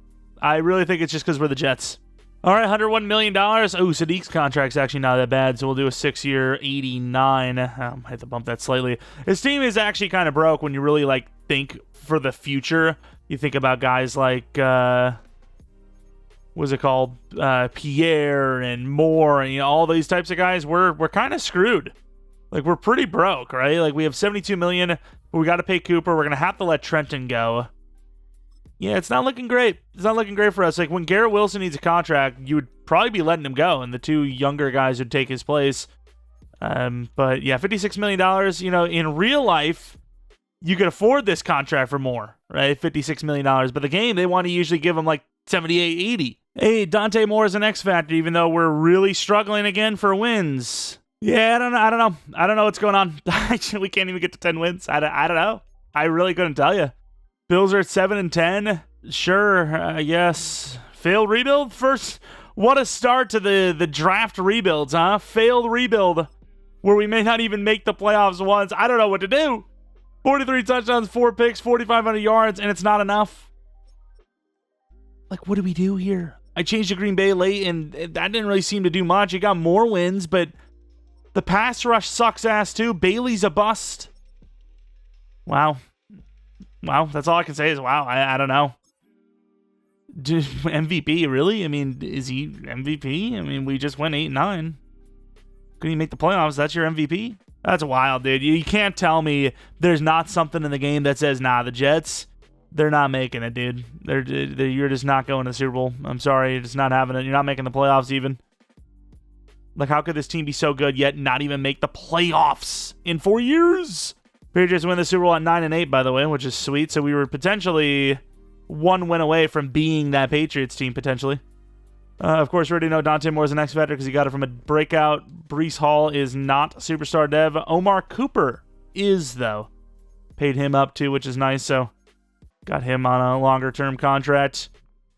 Speaker 1: I really think it's just because we're the Jets. All right, $101 million. Oh, Sadiq's contract's actually not that bad, so we'll do a 6-year, 89. I have to bump that slightly. His team is actually kind of broke when you really, think for the future. You think about guys like, what's it called? Pierre and Moore and all these types of guys. We're kind of screwed. Like, we're pretty broke, right? Like, we have $72 million, but we got to pay Cooper. We're going to have to let Trenton go. Yeah, it's not looking great. It's not looking great for us. Like, when Garrett Wilson needs a contract, you would probably be letting him go, and the 2 younger guys would take his place. But, yeah, $56 million, in real life, you could afford this contract for more, right? $56 million. But the game, they want to usually give him, like, 78, 80. Hey, Dante Moore is an X factor, even though we're really struggling again for wins. Yeah, I don't know what's going on. We can't even get to 10 wins. I don't know. I really couldn't tell you. Bills are at 7-10. Sure, I guess. Failed rebuild? First, what a start to the draft rebuilds, huh? Failed rebuild, where we may not even make the playoffs once. I don't know what to do. 43 touchdowns, 4 picks, 4,500 yards, and it's not enough. Like, what do we do here? I changed to Green Bay late, and that didn't really seem to do much. It got more wins, but the pass rush sucks ass too. Bailey's a bust. Wow. That's all I can say is wow. I don't know. MVP, really? I mean, is he MVP? I mean, we just went 8-9. Couldn't even make the playoffs. That's your MVP? That's wild, dude. You can't tell me there's not something in the game that says, nah, the Jets, they're not making it, dude. You're just not going to the Super Bowl. I'm sorry. You're just not having it. You're not making the playoffs even. Like, how could this team be so good yet not even make the playoffs in 4 years? Patriots win the Super Bowl at 9-8, by the way, which is sweet. So we were potentially 1 win away from being that Patriots team, potentially. Of course, we already know Dante Moore's an X Factor because he got it from a breakout. Breece Hall is not superstar dev. Omar Cooper is, though. Paid him up, too, which is nice. So got him on a longer-term contract.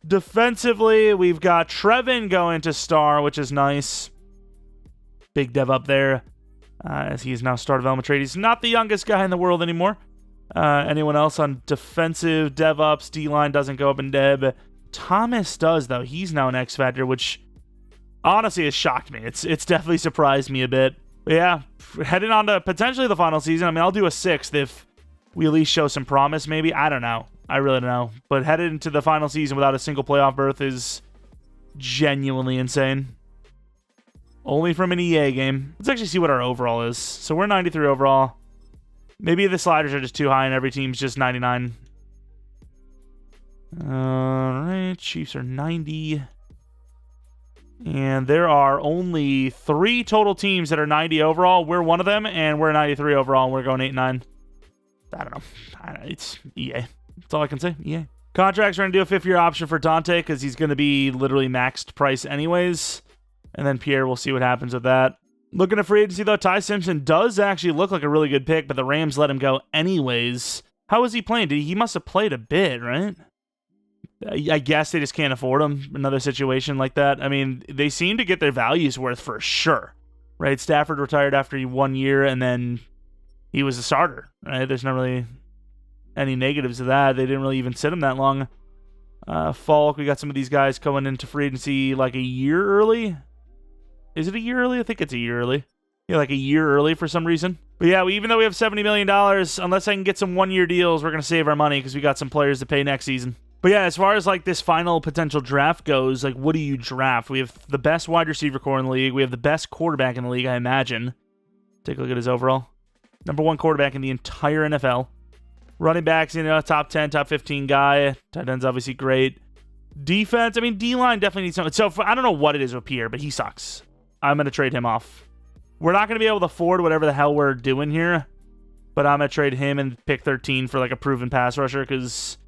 Speaker 1: Defensively, we've got Trevin going to star, which is nice. Big dev up there, as he is now star development trade. He's not the youngest guy in the world anymore. Anyone else on defensive dev ups? D-line doesn't go up in dev. Thomas does, though. He's now an X Factor, which honestly has shocked me. It's definitely surprised me a bit. But yeah, heading on to potentially the final season. I mean, I'll do a 6th if we at least show some promise, maybe. I don't know. I really don't know. But headed into the final season without a single playoff berth is genuinely insane. Only from an EA game. Let's actually see what our overall is. So we're 93 overall. Maybe the sliders are just too high and every team's just 99. Alright, Chiefs are 90. And there are only 3 total teams that are 90 overall. We're one of them, and we're 93 overall, and we're going 8-9. I don't know. It's EA. That's all I can say. EA. Contracts are going to do a 5-year option for Dante because he's going to be literally maxed price anyways. And then Pierre, we'll see what happens with that. Looking at free agency, though, Ty Simpson does actually look like a really good pick, but the Rams let him go anyways. How is he playing? He must have played a bit, right? I guess they just can't afford him. Another situation like that. I mean, they seem to get their values worth for sure, right? Stafford retired after 1 year, and then he was a starter, right? There's not really any negatives to that. They didn't really even sit him that long. Falk, we got some of these guys coming into free agency like a year early. Is it a year early? I think it's a year early. Yeah, like a year early for some reason. But yeah, even though we have $70 million, unless I can get some 1-year deals, we're going to save our money because we got some players to pay next season. But yeah, as far as like this final potential draft goes, like what do you draft? We have the best wide receiver core in the league. We have the best quarterback in the league, I imagine. Take a look at his overall. Number 1 quarterback in the entire NFL. Running backs, top 10, top 15 guy. Tight end's obviously great. Defense, I mean, D-line definitely needs something. So I don't know what it is with Pierre, but he sucks. I'm going to trade him off. We're not going to be able to afford whatever the hell we're doing here, but I'm going to trade him and pick 13 for like a proven pass rusher because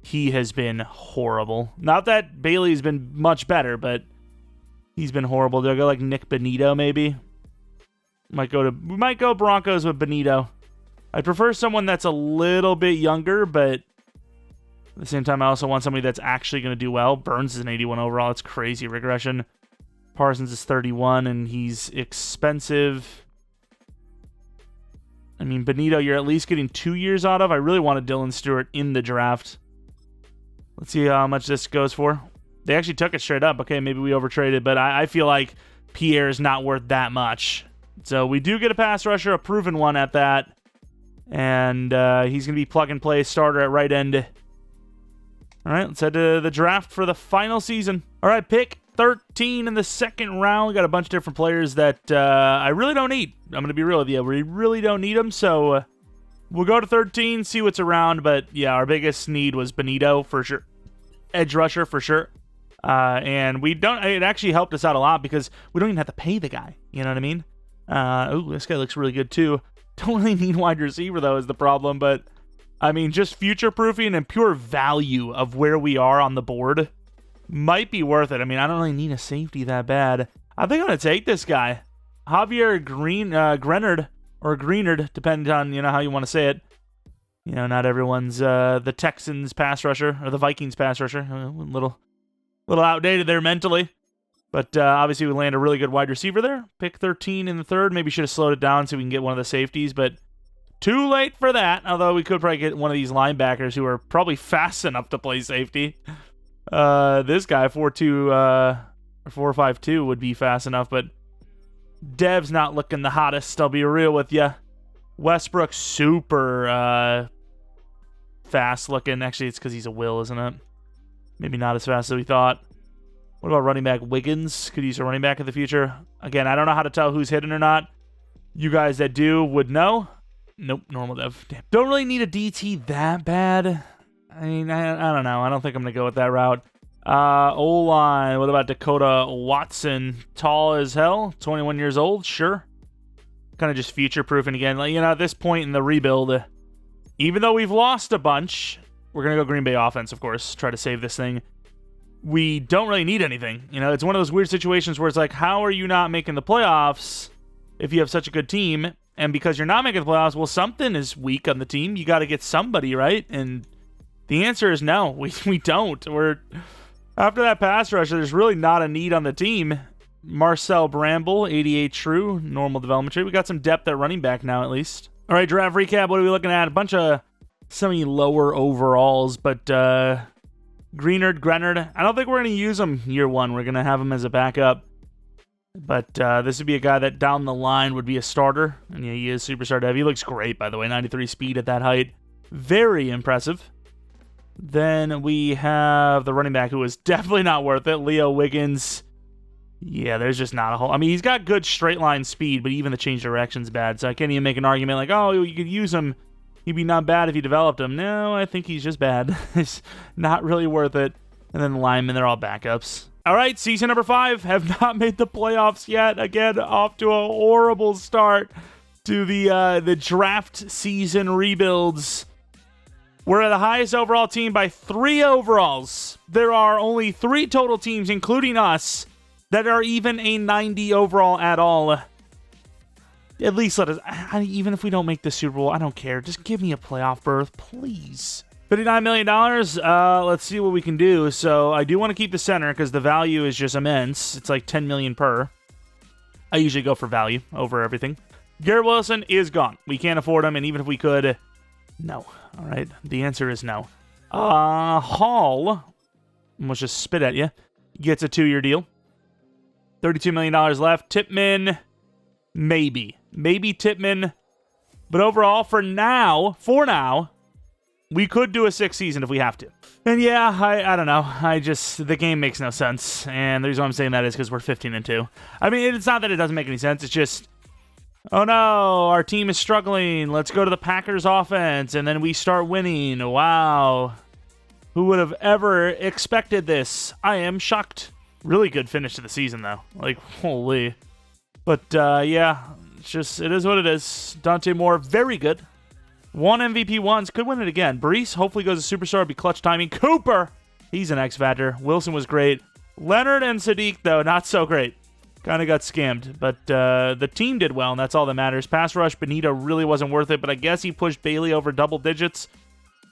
Speaker 1: he has been horrible. Not that Bailey's been much better, but he's been horrible. Do I go like Nick Benito maybe? We might go Broncos with Benito. I prefer someone that's a little bit younger, but at the same time, I also want somebody that's actually going to do well. Burns is an 81 overall. It's crazy regression. Parsons is 31, and he's expensive. I mean, Benito, you're at least getting 2 years out of. I really wanted Dylan Stewart in the draft. Let's see how much this goes for. They actually took it straight up. Okay, maybe we overtraded, but I feel like Pierre is not worth that much. So we do get a pass rusher, a proven one at that. And he's going to be plug-and-play starter at right end. All right, let's head to the draft for the final season. All right, pick 13 in the second round. We got a bunch of different players that I really don't need. I'm going to be real with you. We really don't need them, so we'll go to 13, see what's around. But, yeah, our biggest need was Benito for sure. Edge rusher for sure. And we don't. It actually helped us out a lot because we don't even have to pay the guy. You know what I mean? Oh, this guy looks really good, too. Don't really need wide receiver, though, is the problem. But, I mean, just future-proofing and pure value of where we are on the board might be worth it. I mean, I don't really need a safety that bad. I think I'm going to take this guy. Javier Greenard, or Greenard, depending on, how you want to say it. Not everyone's the Texans pass rusher, or the Vikings pass rusher. A little outdated there mentally. But obviously we land a really good wide receiver there. Pick 13 in the third. Maybe should have slowed it down so we can get one of the safeties, but too late for that. Although we could probably get one of these linebackers who are probably fast enough to play safety. This guy, 4'2", 4'5'2", would be fast enough, but Dev's not looking the hottest, I'll be real with you. Westbrook, super fast looking. Actually, it's because he's a Will, isn't it? Maybe not as fast as we thought. What about running back Wiggins? Could use a running back in the future. Again, I don't know how to tell who's hidden or not. You guys that do would know. Nope, normal dev. Damn. Don't really need a DT that bad. I mean, I don't know. I don't think I'm going to go with that route. O-line. What about Dakota Watson? Tall as hell. 21 years old. Sure. Kind of just future-proofing again. At this point in the rebuild, even though we've lost a bunch, we're going to go Green Bay offense, of course. Try to save this thing. We don't really need anything. It's one of those weird situations where it's like, how are you not making the playoffs if you have such a good team? And because you're not making the playoffs, well, something is weak on the team. You got to get somebody, right? And the answer is no. We don't. After that pass rusher, there's really not a need on the team. Marcel Bramble, 88 true, normal development tree. We got some depth at running back now, at least. All right, draft recap. What are we looking at? A bunch of semi-lower overalls, but Greenard. I don't think we're going to use him year one. We're going to have him as a backup. But this would be a guy that down the line would be a starter. And yeah, he is superstar dev. He looks great, by the way. 93 speed at that height. Very impressive. Then we have the running back who is definitely not worth it. Leo Wiggins. Yeah, there's just not a whole... I mean, he's got good straight line speed, but even the change direction's bad. So I can't even make an argument like, oh, you could use him. He'd be not bad if you developed him. No, I think he's just bad. It's not really worth it. And then the linemen, they're all backups. All right, season number 5. Have not made the playoffs yet. Again, off to a horrible start to the draft season rebuilds. We're the highest overall team by 3 overalls. There are only 3 total teams, including us, that are even a 90 overall at all. At least let us... even if we don't make the Super Bowl, I don't care. Just give me a playoff berth, please. $59 million. Let's see what we can do. So I do want to keep the center because the value is just immense. It's like $10 million per. I usually go for value over everything. Garrett Wilson is gone. We can't afford him, and even if we could, no. All right, the answer is no. Hall, let's just spit at you, gets a 2-year deal. $32 million left. Tippmann, maybe Tippmann. But overall, for now, we could do a 6th season if we have to. And yeah, I don't know. The game makes no sense. And the reason why I'm saying that is because we're 15-2. I mean, it's not that it doesn't make any sense. It's just, oh no, our team is struggling. Let's go to the Packers offense. And then we start winning. Wow. Who would have ever expected this? I am shocked. Really good finish to the season, though. Like, holy. But, yeah, it is what it is. Dante Moore, very good. 1 MVP once, could win it again. Brees, hopefully goes to superstar, be clutch timing. Cooper, he's an X-Factor. Wilson was great. Leonard and Sadiq, though, not so great. Kind of got scammed. But the team did well, and that's all that matters. Pass rush, Benito really wasn't worth it, but I guess he pushed Bailey over double digits.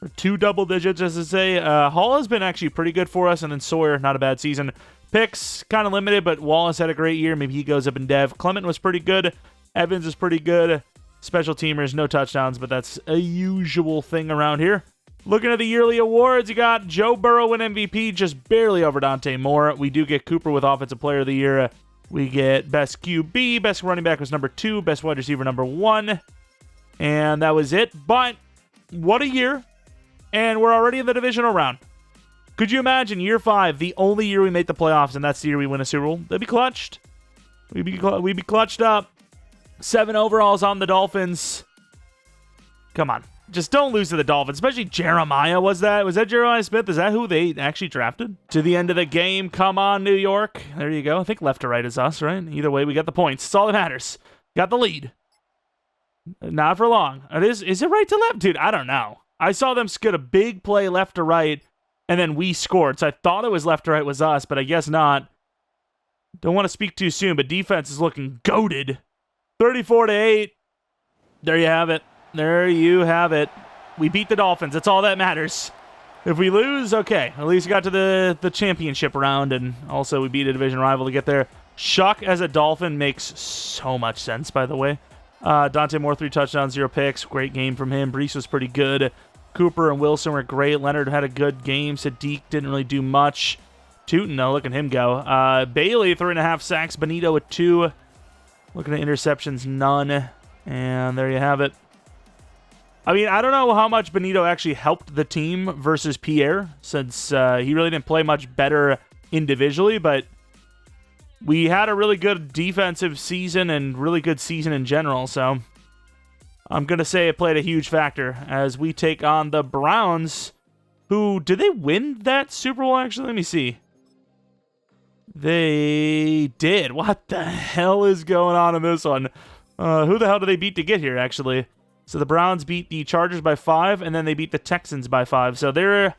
Speaker 1: Or 2 double digits, as I say. Hall has been actually pretty good for us, and then Sawyer, not a bad season. Picks, kind of limited, but Wallace had a great year. Maybe he goes up in dev. Clement was pretty good. Evans is pretty good. Special teamers, no touchdowns, but that's a usual thing around here. Looking at the yearly awards, you got Joe Burrow win MVP, just barely over Dante Moore. We do get Cooper with Offensive Player of the Year. We get Best QB. Best running back was number 2. Best wide receiver, number 1. And that was it. But what a year. And we're already in the divisional round. Could you imagine year 5, the only year we make the playoffs, and that's the year we win a Super Bowl? That'd be clutched. We'd be clutched up. 7 overalls on the Dolphins. Come on. Just don't lose to the Dolphins, especially Jeremiah. Was that Jeremiah Smith? Is that who they actually drafted? To the end of the game. Come on, New York. There you go. I think left to right is us, right? Either way, we got the points. It's all that matters. Got the lead. Not for long. Is it right to left? Dude, I don't know. I saw them get a big play left to right, and then we scored. So I thought it was left to right was us, but I guess not. Don't want to speak too soon, but defense is looking goated. 34-8. There you have it. There you have it. We beat the Dolphins. That's all that matters. If we lose, okay. At least we got to the championship round, and also we beat a division rival to get there. Shuck as a Dolphin makes so much sense, by the way. Dante Moore, 3 touchdowns, 0 picks. Great game from him. Brees was pretty good. Cooper and Wilson were great. Leonard had a good game. Sadiq didn't really do much. Tootin, though, look at him go. Bailey, 3.5 sacks. Benito with 2. Looking at interceptions, none. And there you have it. I mean, I don't know how much Benito actually helped the team versus Pierre, since he really didn't play much better individually, but we had a really good defensive season and really good season in general, so I'm going to say it played a huge factor as we take on the Browns, who, did they win that Super Bowl, actually? Let me see. They did. What the hell is going on in this one? Who the hell did they beat to get here, actually? So the Browns beat the Chargers by 5, and then they beat the Texans by 5. So they're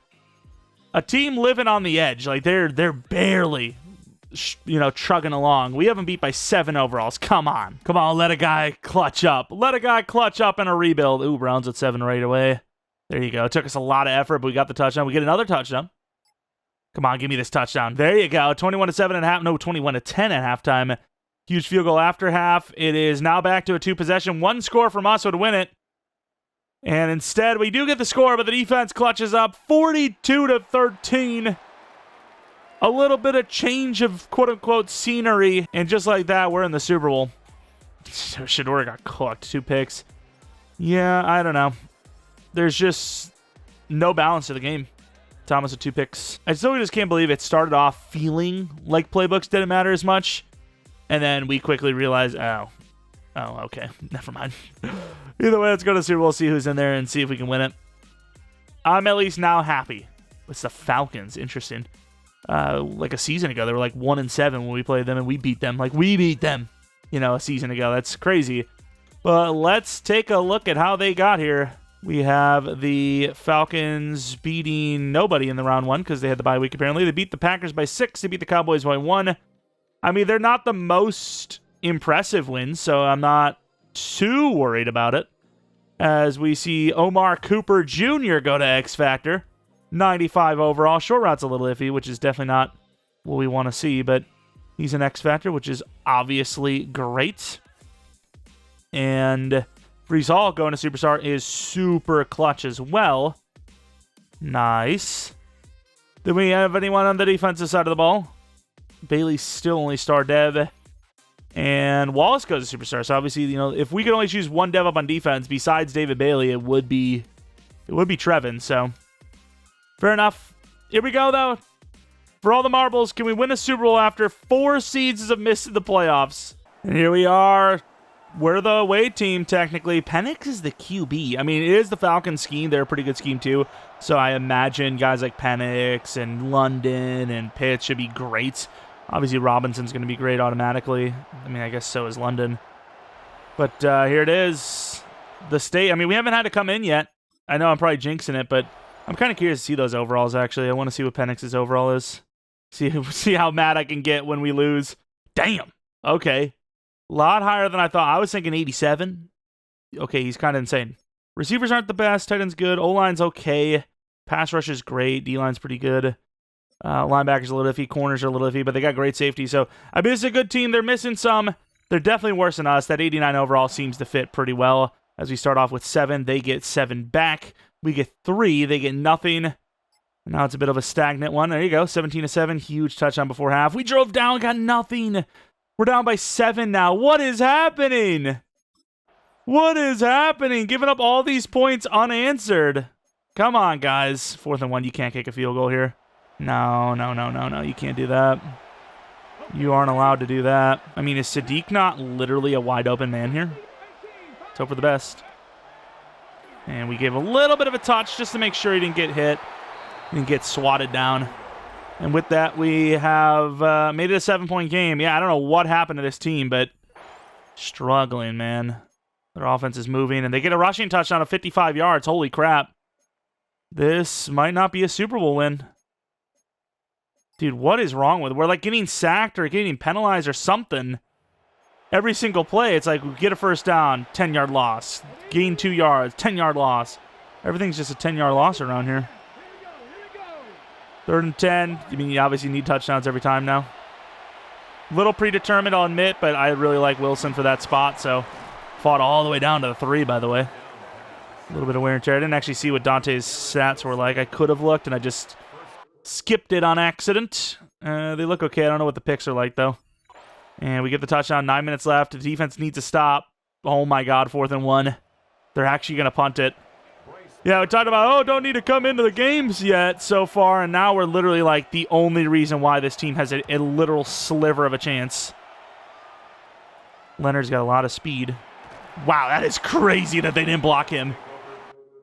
Speaker 1: a team living on the edge. Like, they're barely, chugging along. We have them beat by 7 overalls. Come on. Come on, let a guy clutch up. Let a guy clutch up in a rebuild. Ooh, Browns at 7 right away. There you go. It took us a lot of effort, but we got the touchdown. We get another touchdown. Come on, give me this touchdown. There you go. 21-7 at half. No, 21-10 at halftime. Huge field goal after half. It is now back to a 2-possession. 1 score from us would win it. And instead, we do get the score, but the defense clutches up 42-13. A little bit of change of quote-unquote scenery, and just like that, we're in the Super Bowl. Shedeur got cooked. 2 picks. Yeah, I don't know. There's just no balance to the game. Thomas with 2 picks. I still just can't believe it started off feeling like playbooks didn't matter as much, and then we quickly realized, oh, okay, never mind. Either way, let's go to Super Bowl, see who's in there, and see if we can win it. I'm at least now happy. It's the Falcons. Interesting. Like a season ago, they were like 1-7 when we played them, and we beat them. Like, we beat them, a season ago. That's crazy. But let's take a look at how they got here. We have the Falcons beating nobody in the round 1 because they had the bye week, apparently. They beat the Packers by 6. They beat the Cowboys by 1. I mean, they're not the most impressive wins, so I'm not too worried about it. As we see Omar Cooper Jr. go to X Factor. 95 overall. Short route's a little iffy, which is definitely not what we want to see, but he's an X Factor, which is obviously great. And Brees Hall going to Superstar is super clutch as well. Nice. Do we have anyone on the defensive side of the ball? Bailey's still only star dev. And Wallace goes to Superstar. So obviously, if we could only choose one dev up on defense besides David Bailey, it would be Trevin. So fair enough. Here we go, though. For all the marbles, can we win a Super Bowl after 4 seasons of missing the playoffs? And here we are. We're the away team, technically. Penix is the QB. I mean, it is the Falcons scheme. They're a pretty good scheme, too. So I imagine guys like Penix and London and Pitt should be great. Obviously, Robinson's going to be great automatically. I mean, I guess so is London. But here it is. The state. I mean, we haven't had to come in yet. I know I'm probably jinxing it, but I'm kind of curious to see those overalls, actually. I want to see what Penix's overall is. See how mad I can get when we lose. Damn. Okay. A lot higher than I thought. I was thinking 87. Okay, he's kind of insane. Receivers aren't the best. Tight end's good. O-line's okay. Pass rush is great. D-line's pretty good. Linebackers a little iffy. Corners are a little iffy, but they got great safety. So, I mean, this is a good team. They're missing some. They're definitely worse than us. That 89 overall seems to fit pretty well. As we start off with 7, they get 7 back. We get 3. They get nothing. Now it's a bit of a stagnant one. There you go. 17-7. Huge touchdown before half. We drove down, got nothing. We're down by 7 now. What is happening? What is happening? Giving up all these points unanswered. Come on, guys. 4th and 1. You can't kick a field goal here. No, no, no, no, no. You can't do that. You aren't allowed to do that. I mean, is Sadiq not literally a wide open man here? Let's hope for the best. And we gave a little bit of a touch just to make sure he didn't get hit. He didn't get swatted down. And with that, we have made it a 7-point game. Yeah, I don't know what happened to this team, but struggling, man. Their offense is moving, and they get a rushing touchdown of 55 yards. Holy crap. This might not be a Super Bowl win. Dude, what is wrong with it? We're like getting sacked or getting penalized or something. Every single play, it's like we get a first down, 10-yard loss. Gain 2 yards, 10-yard loss. Everything's just a 10-yard loss around here. 3rd and 10. I mean, you obviously need touchdowns every time now. Little predetermined, I'll admit, but I really like Wilson for that spot, so fought all the way down to the 3, by the way. A little bit of wear and tear. I didn't actually see what Dante's stats were like. I could have looked, and I just skipped it on accident. They look okay. I don't know what the picks are like, though. And we get the touchdown. 9 minutes left. The defense needs to stop. Oh, my God, 4th and 1. They're actually going to punt it. Yeah, we talked about, oh, don't need to come into the games yet so far, and now we're literally like the only reason why this team has a literal sliver of a chance. Leonard's got a lot of speed. Wow, that is crazy that they didn't block him.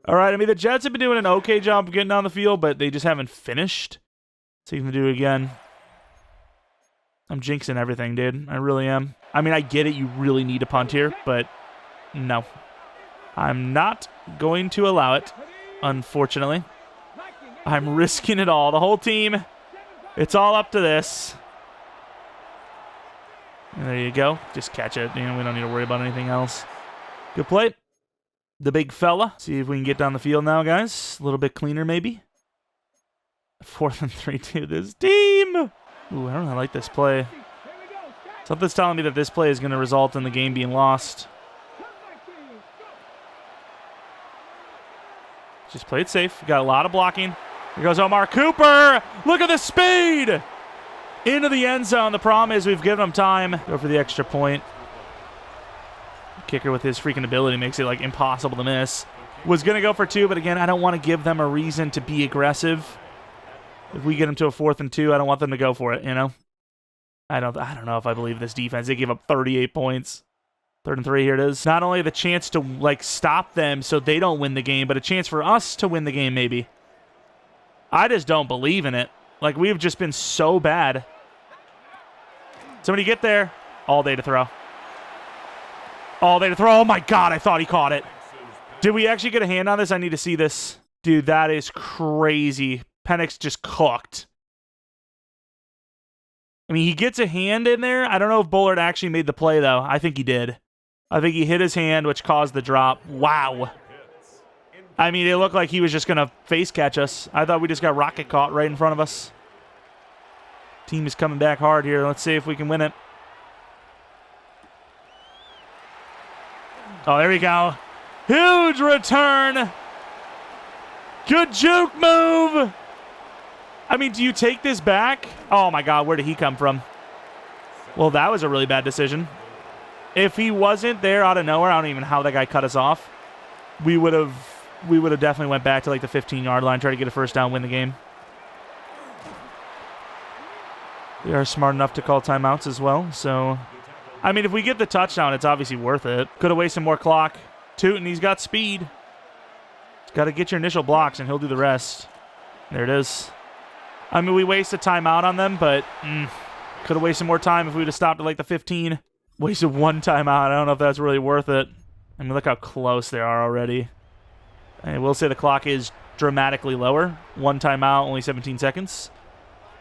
Speaker 1: All right, I mean, the Jets have been doing an okay job of getting down the field, but they just haven't finished. So you can do it again. I'm jinxing everything, dude. I really am. I mean, I get it. You really need to punt here, but no. I'm not going to allow it, unfortunately. I'm risking it all. The whole team, it's all up to this. And there you go. Just catch it. You know, we don't need to worry about anything else. Good play. The big fella. See if we can get down the field now, guys. A little bit cleaner, maybe. 4th and 3 to this team. Ooh, I don't really like this play. Something's telling me that this play is going to result in the game being lost. Just play it safe. Got a lot of blocking. Here goes Omar Cooper. Look at the speed. Into the end zone. The problem is we've given him time. Go for the extra point. Kicker with his freaking ability makes it like impossible to miss. Was going to go for 2, but again, I don't want to give them a reason to be aggressive. If we get them to a 4th and 2, I don't want them to go for it, you know? I don't know if I believe this defense. They gave up 38 points. 3rd and 3, here it is. Not only the chance to, like, stop them so they don't win the game, but a chance for us to win the game, maybe. I just don't believe in it. Like, we've just been so bad. Somebody get there. All day to throw. All day to throw. Oh, my God, I thought he caught it. Did we actually get a hand on this? I need to see this. Dude, that is crazy. Penix just cooked. I mean, he gets a hand in there. I don't know if Bullard actually made the play, though. I think he did. I think he hit his hand, which caused the drop. Wow. I mean, it looked like he was just going to face catch us. I thought we just got rocket caught right in front of us. Team is coming back hard here. Let's see if we can win it. Oh, there we go. Huge return. Good juke move. I mean, do you take this back? Oh, my God, where did he come from? Well, that was a really bad decision. If he wasn't there out of nowhere, I don't even know how that guy cut us off. We would have definitely went back to, like, the 15-yard line, try to get a first down, win the game. They are smart enough to call timeouts as well, so... I mean, if we get the touchdown, it's obviously worth it. Could have wasted more clock. Tootin', he's got speed. He's got to get your initial blocks, and he'll do the rest. There it is. I mean, we wasted timeout on them, but could have wasted more time if we would have stopped at like the 15. Wasted one timeout. I don't know if that's really worth it. I mean, look how close they are already. I will say the clock is dramatically lower. One timeout, only 17 seconds.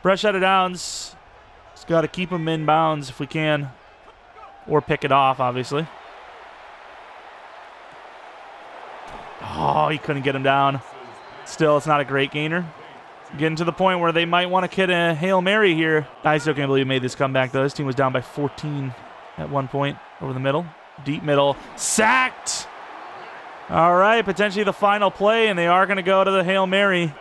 Speaker 1: Fresh out of downs. Just got to keep them in bounds if we can. Or pick it off, obviously. Oh, he couldn't get him down. Still, it's not a great gainer. Getting to the point where they might want to kid a Hail Mary here. I still can't believe he made this comeback, though. This team was down by 14 at one point over the middle. Deep middle. Sacked! All right, potentially the final play, and they are going to go to the Hail Mary.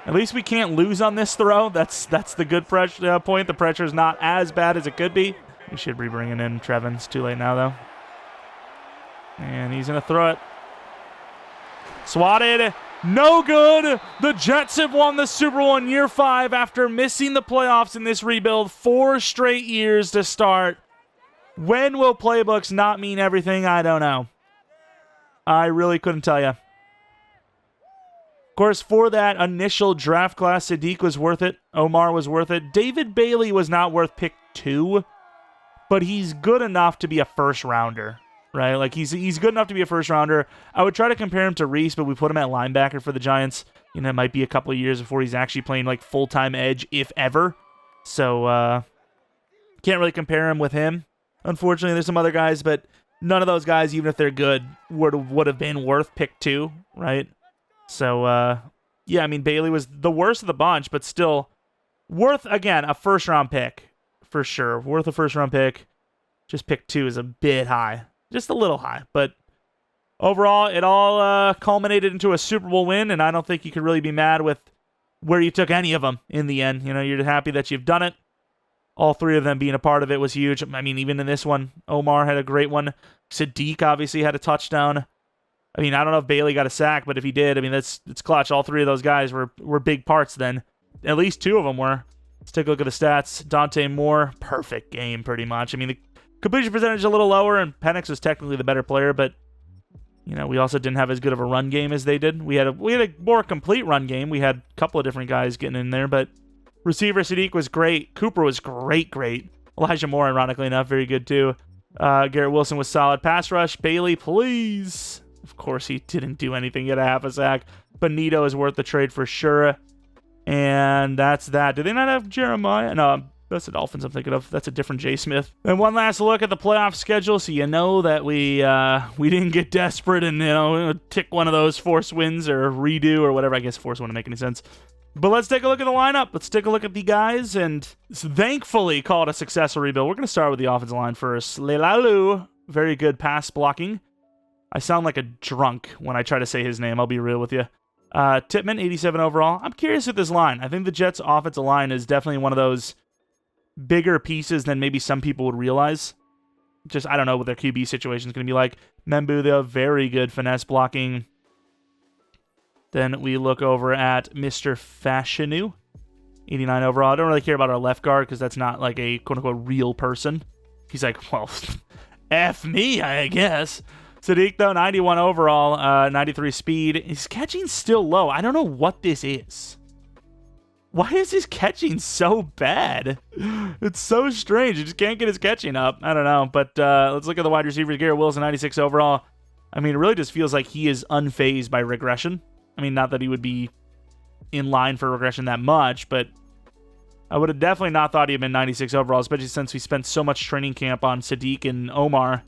Speaker 1: At least we can't lose on this throw. That's the good pressure point. The pressure is not as bad as it could be. We should be bringing in Trevin. It's too late now, though. And he's going to throw it. Swatted. No good. The Jets have won the Super Bowl in year 5 after missing the playoffs in this rebuild 4 straight years to start. When will playbooks not mean everything? I don't know. I really couldn't tell you. Of course, for that initial draft class, Sadiq was worth it. Omar was worth it. David Bailey was not worth pick 2, but he's good enough to be a first rounder. Right, like he's good enough to be a first rounder. I would try to compare him to Reese, but we put him at linebacker for the Giants. You know, it might be a couple of years before he's actually playing like full-time edge, if ever. So can't really compare him with him. Unfortunately, there's some other guys, but none of those guys, even if they're good, would have been worth pick 2, right? So yeah, I mean Bailey was the worst of the bunch, but still worth, again, a first-round pick for sure. Worth a first-round pick. Just pick 2 is a bit high. Just a little high, but overall, it all culminated into a Super Bowl win, and I don't think you could really be mad with where you took any of them in the end. You know, you're happy that you've done it. All 3 of them being a part of it was huge. I mean, even in this one, Omar had a great one. Sadiq obviously had a touchdown. I mean, I don't know if Bailey got a sack, but if he did, I mean, it's clutch. All 3 of those guys were big parts then. At least 2 of them were. Let's take a look at the stats. Dante Moore, perfect game pretty much. I mean, the completion percentage a little lower, and Penix was technically the better player, but you know we also didn't have as good of a run game as they did. We had a more complete run game. We had a couple of different guys getting in there, but receiver Sadiq was great. Cooper was great. Elijah Moore, ironically enough, very good too. Garrett Wilson was solid. Pass rush, Bailey, please. Of course, he didn't do anything. He had a half a sack. Benito is worth the trade for sure. And that's that. Do they not have Jeremiah? No, that's the Dolphins I'm thinking of. That's a different J. Smith. And one last look at the playoff schedule, so you know that we didn't get desperate and tick one of those force wins or redo or whatever. I guess force wouldn't make any sense. But let's take a look at the lineup. Let's take a look at the guys, and thankfully call it a successful rebuild. We're going to start with the offensive line first. Lelalu, very good pass blocking. I sound like a drunk when I try to say his name. I'll be real with you. Tippmann, 87 overall. I'm curious with this line. I think the Jets' offensive line is definitely one of those bigger pieces than maybe some people would realize. Just, I don't know what their QB situation is going to be like. Membu, though, very good finesse blocking. Then we look over at Mr. Fashanu, 89 overall. I don't really care about our left guard because that's not like a quote-unquote real person. He's like, well, F me, I guess. Sadiq, though, 91 overall, 93 speed. His catching still low. I don't know what this is. Why is his catching so bad? It's so strange. He just can't get his catching up. I don't know. But let's look at the wide receivers. Garrett Wilson, 96 overall. I mean, it really just feels like he is unfazed by regression. I mean, not that he would be in line for regression that much, but I would have definitely not thought he'd been 96 overall, especially since we spent so much training camp on Sadiq and Omar.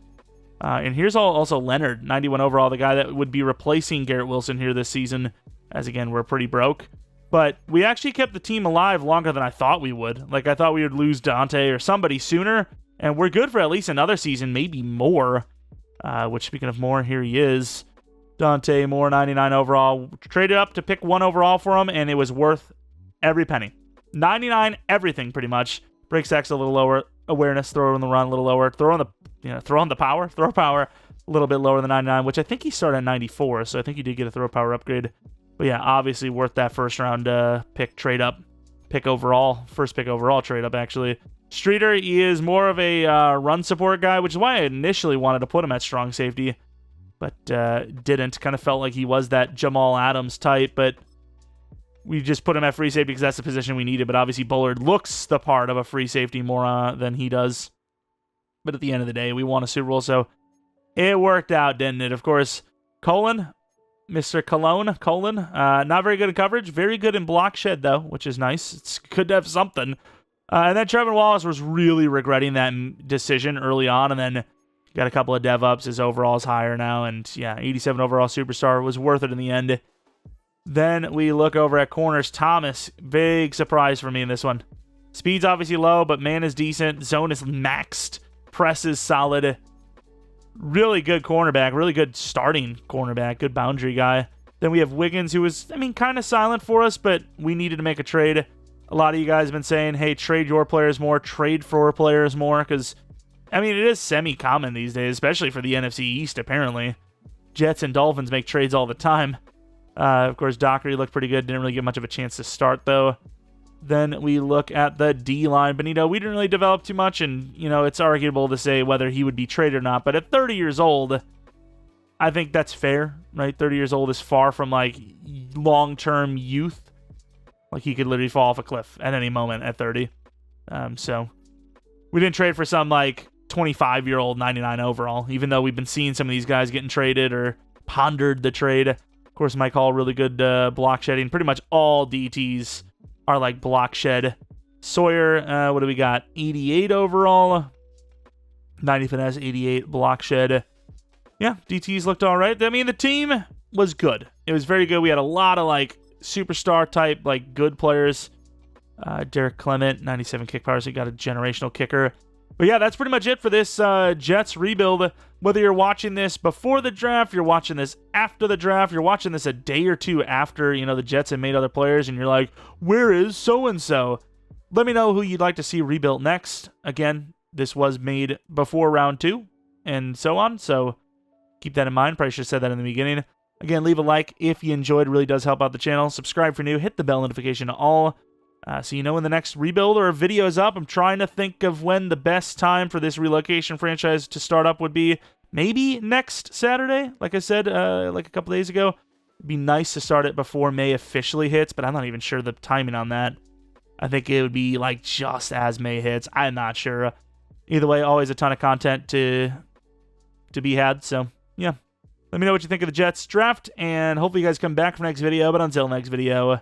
Speaker 1: And here's also Leonard, 91 overall, the guy that would be replacing Garrett Wilson here this season, as again, we're pretty broke. But we actually kept the team alive longer than I thought we would. Like, I thought we would lose Dante or somebody sooner, and we're good for at least another season, maybe more. Which, speaking of more, here he is. Dante Moore, 99 overall. Traded up to pick 1 overall for him, and it was worth every penny. 99, everything, pretty much. Break sacks a little lower. Awareness, throw on the run a little lower. Throw on power a little bit lower than 99, which I think he started at 94, so I think he did get a throw power upgrade. But yeah, obviously worth that first round pick trade up. First pick overall trade up, actually. Streeter, he is more of a run support guy, which is why I initially wanted to put him at strong safety, but didn't. Kind of felt like he was that Jamal Adams type, but we just put him at free safety because that's the position we needed. But obviously Bullard looks the part of a free safety more than he does. But at the end of the day, we won a Super Bowl, so it worked out, didn't it? Of course, Mr. Colon, not very good at coverage. Very good in block shed, though, which is nice. It's good to have something. And then Trevor Wallace was really regretting that decision early on, and then got a couple of dev ups. His overall is higher now, and yeah, 87 overall superstar was worth it in the end. Then we look over at corners. Thomas, big surprise for me in this one. Speed's obviously low, but man is decent. Zone is maxed. Press is solid. Really good cornerback. Really good starting cornerback. Good boundary guy. Then we have Wiggins, who was, kind of silent for us, but we needed to make a trade. A lot of you guys have been saying, hey, trade your players more, trade for players more, because, it is semi-common these days, especially for the NFC East, apparently. Jets and Dolphins make trades all the time. Of course, Dockery looked pretty good. Didn't really get much of a chance to start, though. Then we look at the D-line. Benito, we didn't really develop too much, and, you know, it's arguable to say whether he would be traded or not. But at 30 years old, I think that's fair, right? 30 years old is far from, like, long-term youth. Like, he could literally fall off a cliff at any moment at 30. So we didn't trade for some, like, 25-year-old 99 overall, even though we've been seeing some of these guys getting traded or pondered the trade. Of course, Mike Hall, really good block shedding. Pretty much all DTs are like block shed. Sawyer, what do we got? 88 overall. 90 finesse, 88 block shed. Yeah, DTs looked all right. I mean, the team was good. It was very good. We had a lot of, like, superstar type, like, good players. Derek Clement, 97 kick power, so you got a generational kicker. But yeah, that's pretty much it for this Jets rebuild. Whether you're watching this before the draft, you're watching this after the draft, you're watching this a day or two after, you know, the Jets have made other players, and you're like, where is so-and-so? Let me know who you'd like to see rebuilt next. Again, this was made before round 2 and so on, so keep that in mind. Probably should have said that in the beginning. Again, leave a like if you enjoyed. It really does help out the channel. Subscribe for new. Hit the bell notification to all. So you know when the next rebuild or video is up. I'm trying to think of when the best time for this relocation franchise to start up would be. Maybe next Saturday, like I said, like a couple days ago. It'd be nice to start it before May officially hits, but I'm not even sure the timing on that. I think it would be like just as May hits. I'm not sure. Either way, always a ton of content to be had. So yeah, let me know what you think of the Jets draft, and hopefully you guys come back for next video. But until next video,